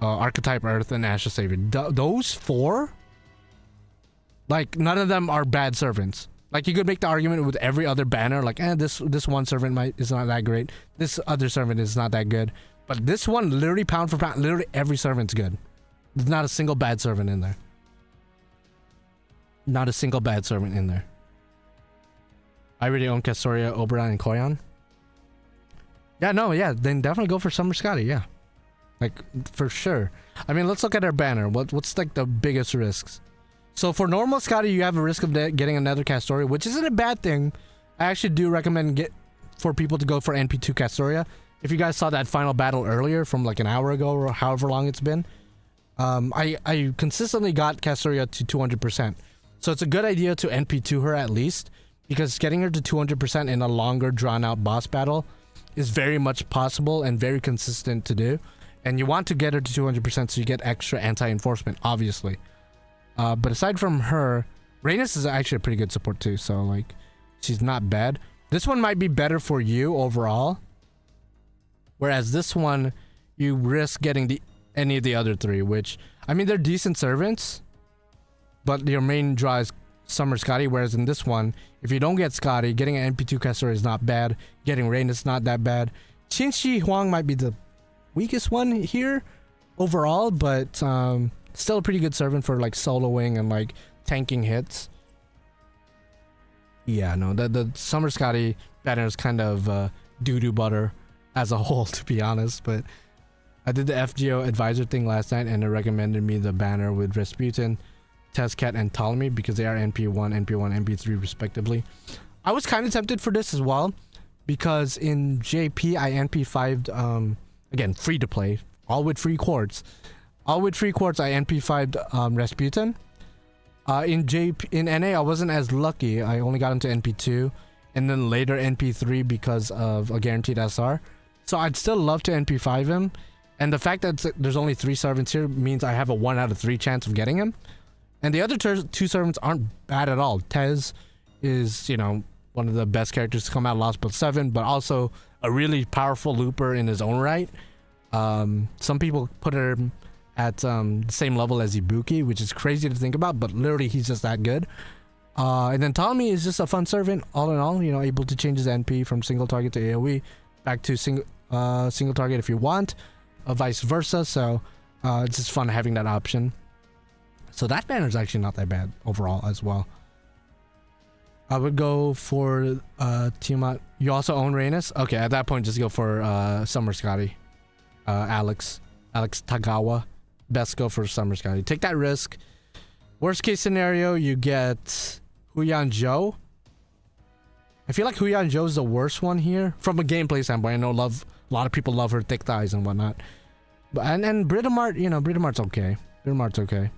Archetype Earth, and Ashes Savior. Those four, like, none of them are bad servants. Like, you could make the argument with every other banner, like, this one servant is not that great. This other servant is not that good. But this one, literally pound for pound, literally every servant's good. There's not a single bad servant in there. Not a single bad servant in there. I already own Castoria, Oberon, and Koyan. Yeah, no, yeah, then definitely go for Summer Scotty, yeah. Like, for sure. I mean, let's look at our banner. What's like the biggest risks? So for normal Scotty, you have a risk of getting another Castoria, which isn't a bad thing. I actually do recommend for people to go for NP2 Castoria. If you guys saw that final battle earlier from like an hour ago or however long it's been, I consistently got Castoria to 200%. So it's a good idea to NP2 her at least, because getting her to 200% in a longer drawn out boss battle is very much possible and very consistent to do. And you want to get her to 200% so you get extra anti-enforcement, obviously. But aside from her, Rhaenys is actually a pretty good support too, so like, she's not bad. This one might be better for you overall. Whereas this one, you risk getting any of the other three, which, I mean, they're decent servants, but your main draw is Summer Scotty, whereas in this one, if you don't get Scotty, getting an NP2 caster is not bad. Getting Rhaenys is not that bad. Qin Shi Huang might be the weakest one here overall, but still a pretty good servant for like soloing and like tanking hits. Yeah, no, the Summer Scotty banner is kind of doo-doo butter as a whole, to be honest, but I did the FGO advisor thing last night and it recommended me the banner with Rasputin, Tezcat, and Ptolemy because they are NP1, NP3 respectively. I was kind of tempted for this as well because in JP I NP5'd, again, free to play, all with free quartz. All with free quartz I NP5'd Rasputin. In NA I wasn't as lucky. I only got into NP2 and then later NP3 because of a guaranteed SR. So I'd still love to NP5 him. And the fact that there's only 3 servants here means I have a 1 out of 3 chance of getting him. And the other 2 servants aren't bad at all. Tez is, you know, one of the best characters to come out of Lostbelt 7, but also a really powerful looper in his own right. Some people put him at the same level as Ibuki, which is crazy to think about, but literally he's just that good. And then Ptolemy is just a fun servant, all in all, you know, able to change his NP from single target to AoE back to single target if you want, vice versa. So it's just fun having that option. So that banner is actually not that bad overall as well. I would go for Tiamat. You also own Rhaenys? Okay, at that point just go for Summer Scotty. Alex Tagawa. Best go for Summer Scotty. Take that risk. Worst case scenario, you get Huyan Zhou. I feel like Huyan Zhou is the worst one here from a gameplay standpoint. I know a lot of people love her thick thighs and whatnot. But and Britomart, you know, Britomart's okay. Britomart's okay.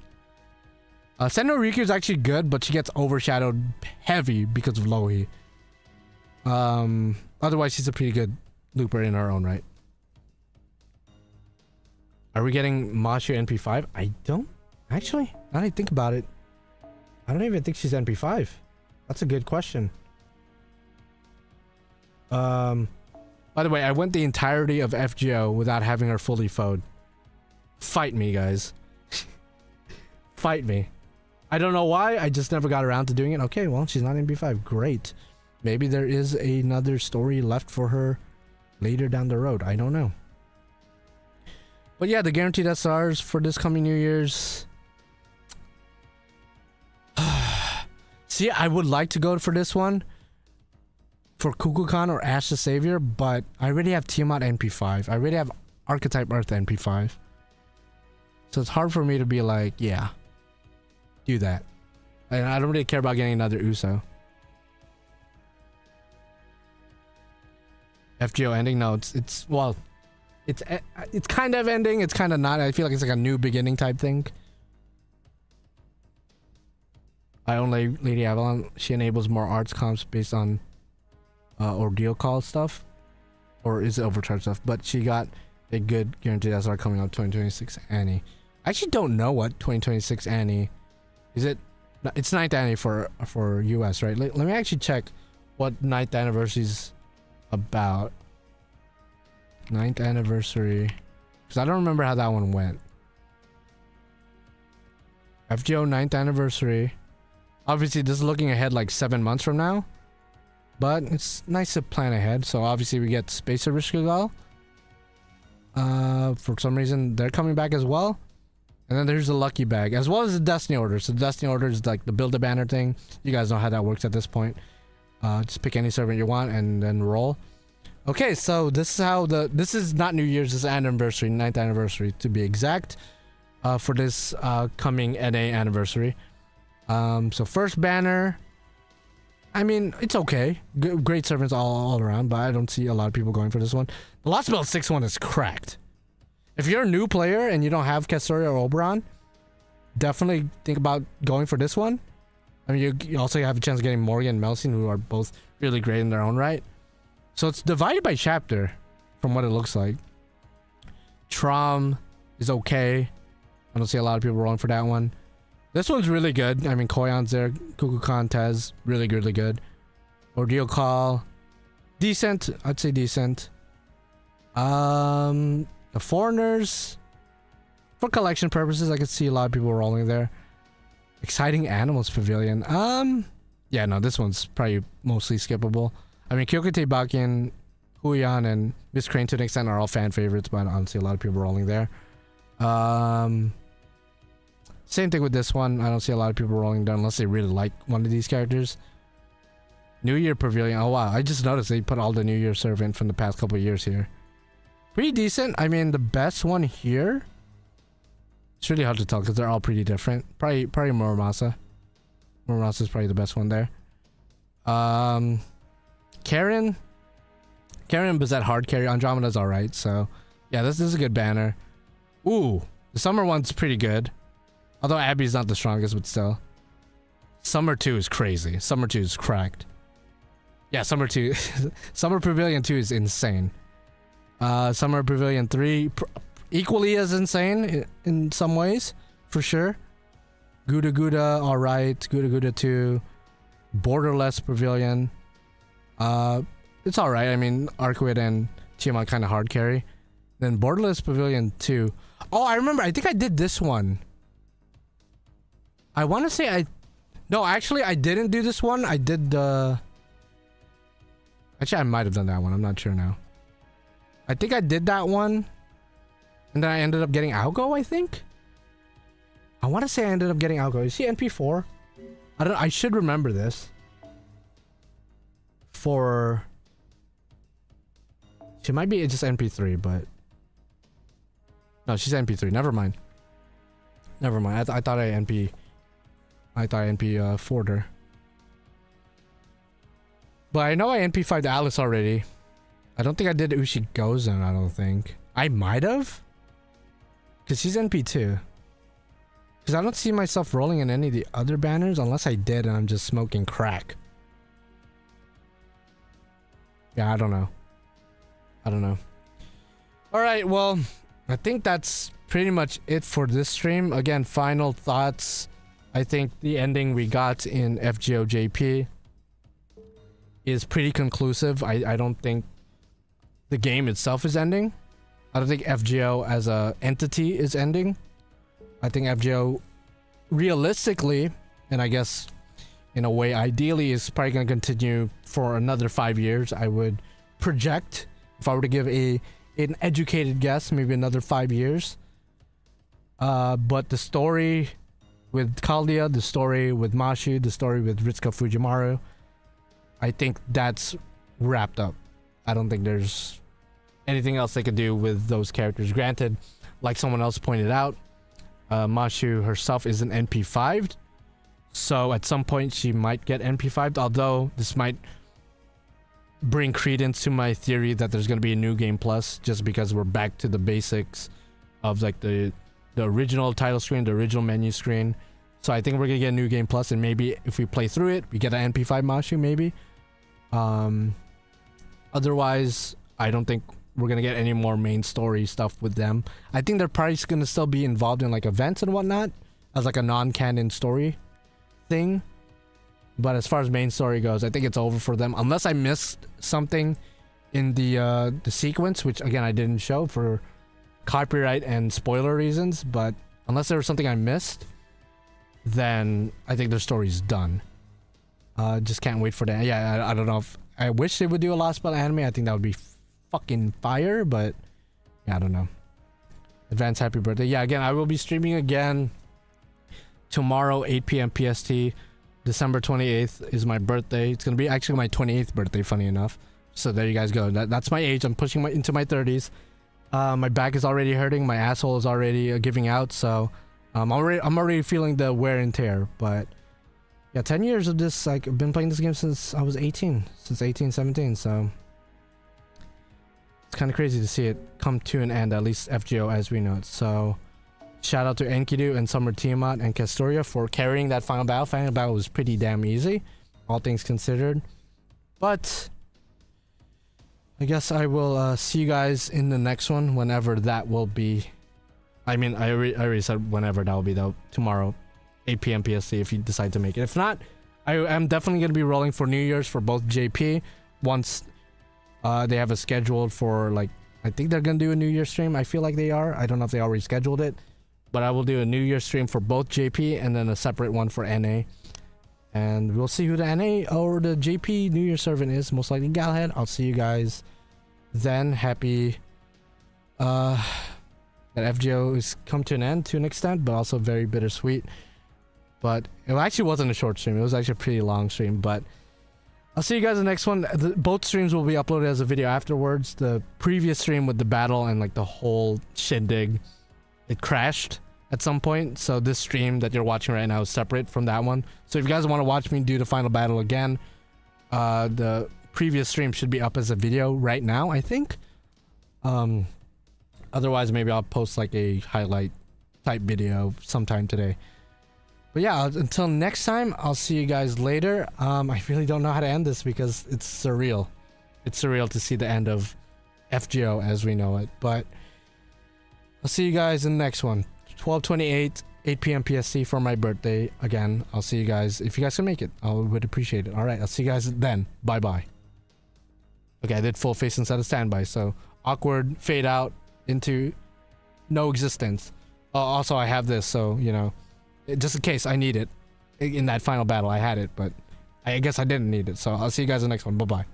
Senno Riku is actually good, but she gets overshadowed heavy because of Lohi. Otherwise, she's a pretty good looper in her own right. Are we getting Mashu NP5? I don't. Actually, now that I think about it, I don't even think she's NP5. That's a good question. By the way, I went the entirety of FGO without having her fully FO'd. Fight me, guys. Fight me. I don't know why, I just never got around to doing it. Okay, well, she's not NP5. Great. Maybe there is another story left for her later down the road. I don't know. But yeah, the guaranteed SRs for this coming New Year's. See, I would like to go for this one. For Kukulkan or Ash the Savior, but I already have Tiamat NP5. I already have Archetype Earth NP5. So it's hard for me to be like, yeah, do that. And I don't really care about getting another Uso. FGO ending? No, it's kind of ending. It's kind of not. I feel like it's like a new beginning type thing. I own Lady Avalon. She enables more arts comps based on Ordeal call stuff, or is it overcharged stuff? But she got a good guaranteed SR coming up 2026 Annie. I actually don't know what 2026 Annie is. It? It's 9th Annie for US, right? Let me actually check what 9th anniversary's about. 9th anniversary, because I don't remember how that one went. FGO 9th anniversary. Obviously, this is looking ahead like 7 months from now. But it's nice to plan ahead. So obviously we get Spacer Rishkagal. For some reason they're coming back as well. And then there's the Lucky Bag, as well as the Destiny Order. So the Destiny Order is like the build a banner thing. You guys know how that works at this point. Just pick any servant you want and then roll. Okay, so this is how this is not New Year's, this is anniversary, 9th anniversary to be exact. For this coming NA anniversary. So first banner, I mean, it's okay. Great servants all around, but I don't see a lot of people going for this one. The Lostbelt 6 one is cracked. If you're a new player and you don't have Castoria or Oberon, definitely think about going for this one. I mean, you also have a chance of getting Morgan and Melcine, who are both really great in their own right. So it's divided by chapter, from what it looks like. Trom is okay. I don't see a lot of people rolling for that one. This one's really good. I mean, Koyon's there. Kukulkan, Tez, really good. Ordeal Call, decent. I'd say decent. The Foreigners, for collection purposes, I could see a lot of people rolling there. Exciting Animals Pavilion. Yeah, no, this one's probably mostly skippable. I mean, Kyokute Bakin, Huyan, and Miss Crane to an extent are all fan favorites, but I don't see a lot of people rolling there. Same thing with this one. I don't see a lot of people rolling down unless they really like one of these characters. New Year Pavilion. Oh wow, I just noticed they put all the New Year servant from the past couple of years here. Pretty decent. I mean, the best one here, it's really hard to tell because they're all pretty different. Probably Muramasa. Muramasa is probably the best one there. Karen Bazette hard carry. Andromeda's alright, so yeah, this is a good banner. Ooh, the summer one's pretty good. Although Abby's not the strongest, but still. Summer 2 is crazy. Summer 2 is cracked. Yeah, Summer 2. Summer Pavilion 2 is insane. Summer Pavilion 3, equally as insane in some ways, for sure. Guda Guda, alright. Guda Guda 2. Borderless Pavilion. It's alright. I mean, Arcuit and Chiamon kind of hard carry. Then Borderless Pavilion 2. Oh, I remember. I think I did this one. I want to say no, actually I didn't do this one. I did the... Actually, I might have done that one. I'm not sure now. I think I did that one. And then I ended up getting Algo, I think? I want to say I ended up getting Algo. Is he NP4? I should remember this. She might be just NP3, but... No, she's NP3. Never mind. I thought I NP4'd her. But I know I NP5'd Alice already. I don't think I did Ushi Gozen, I don't think. I might have? Because she's NP2. Because I don't see myself rolling in any of the other banners unless I did and I'm just smoking crack. Yeah, I don't know. Alright, well, I think that's pretty much it for this stream. Again, final thoughts. I think the ending we got in FGO JP is pretty conclusive. I don't think the game itself is ending. I don't think FGO as a entity is ending. I think FGO realistically, and I guess in a way ideally, is probably going to continue for another 5 years. I would project, if I were to give an educated guess, maybe another 5 years. But the story with Caldia, the story with Mashu, the story with Ritsuka Fujimaru, I think that's wrapped up. I don't think there's anything else they could do with those characters. Granted, like someone else pointed out, Mashu herself is an NP5'd, so at some point she might get NP5'd, although this might bring credence to my theory that there's going to be a new game plus, just because we're back to the basics of like the original title screen, the original menu screen. So I think we're gonna get a new game plus, and maybe if we play through it, we get an NP5 Mashu maybe. Otherwise, I don't think we're gonna get any more main story stuff with them. I think they're probably gonna still be involved in like events and whatnot as like a non-canon story thing. But as far as main story goes, I think it's over for them, unless I missed something in the sequence, which again I didn't show for copyright and spoiler reasons. But unless there was something I missed, then I think their story's done. Just can't wait for that. Yeah, I don't know if I wish they would do a Lostbelt anime. I think that would be fucking fire, but yeah, I don't know. Advance happy birthday. Yeah, again, I will be streaming again tomorrow, 8 p.m. PST. December 28th is my birthday. It's gonna be actually my 28th birthday, funny enough. So there you guys go. That's my age. I'm pushing into my 30s. My back is already hurting. My asshole is already giving out. So I'm already feeling the wear and tear. But yeah, 10 years of this. Like, I've been playing this game since I was 18, since 18, 17. So it's kind of crazy to see it come to an end, at least FGO as we know it. So shout out to Enkidu and Summer Tiamat and Castoria for carrying that final battle. Final battle was pretty damn easy, all things considered. But I guess I will see you guys in the next one, whenever that will be. I mean, I already said whenever that will be, though. Tomorrow, 8 p.m. PST, if you decide to make it. If not, I am definitely going to be rolling for New Year's for both JP. Once they have a scheduled for, like, I think they're going to do a New Year's stream. I feel like they are. I don't know if they already scheduled it. But I will do a New Year's stream for both JP and then a separate one for NA. And we'll see who the NA or the JP New Year servant is. Most likely Galhead. I'll see you guys then. Happy that FGO has come to an end to an extent, but also very bittersweet. But it actually wasn't a short stream. It was actually a pretty long stream. But I'll see you guys in the next one. Both streams will be uploaded as a video afterwards. The previous stream with the battle and like the whole shindig, it crashed at some point. So this stream that you're watching right now is separate from that one. So if you guys want to watch me do the final battle again, the previous stream should be up as a video right now, I think. Otherwise, maybe I'll post like a highlight type video sometime today. But yeah, until next time, I'll see you guys later. I really don't know how to end this because it's surreal. It's surreal to see the end of FGO as we know it. But I'll see you guys in the next one. 12/28, 8 p.m. PST for my birthday. Again, I'll see you guys. If you guys can make it, I would appreciate it. Alright, I'll see you guys then. Bye-bye. Okay, I did full face instead of standby, so awkward, fade out into no existence. Also, I have this, so, you know, just in case I need it. In that final battle, I had it, but I guess I didn't need it. So I'll see you guys in the next one. Bye-bye.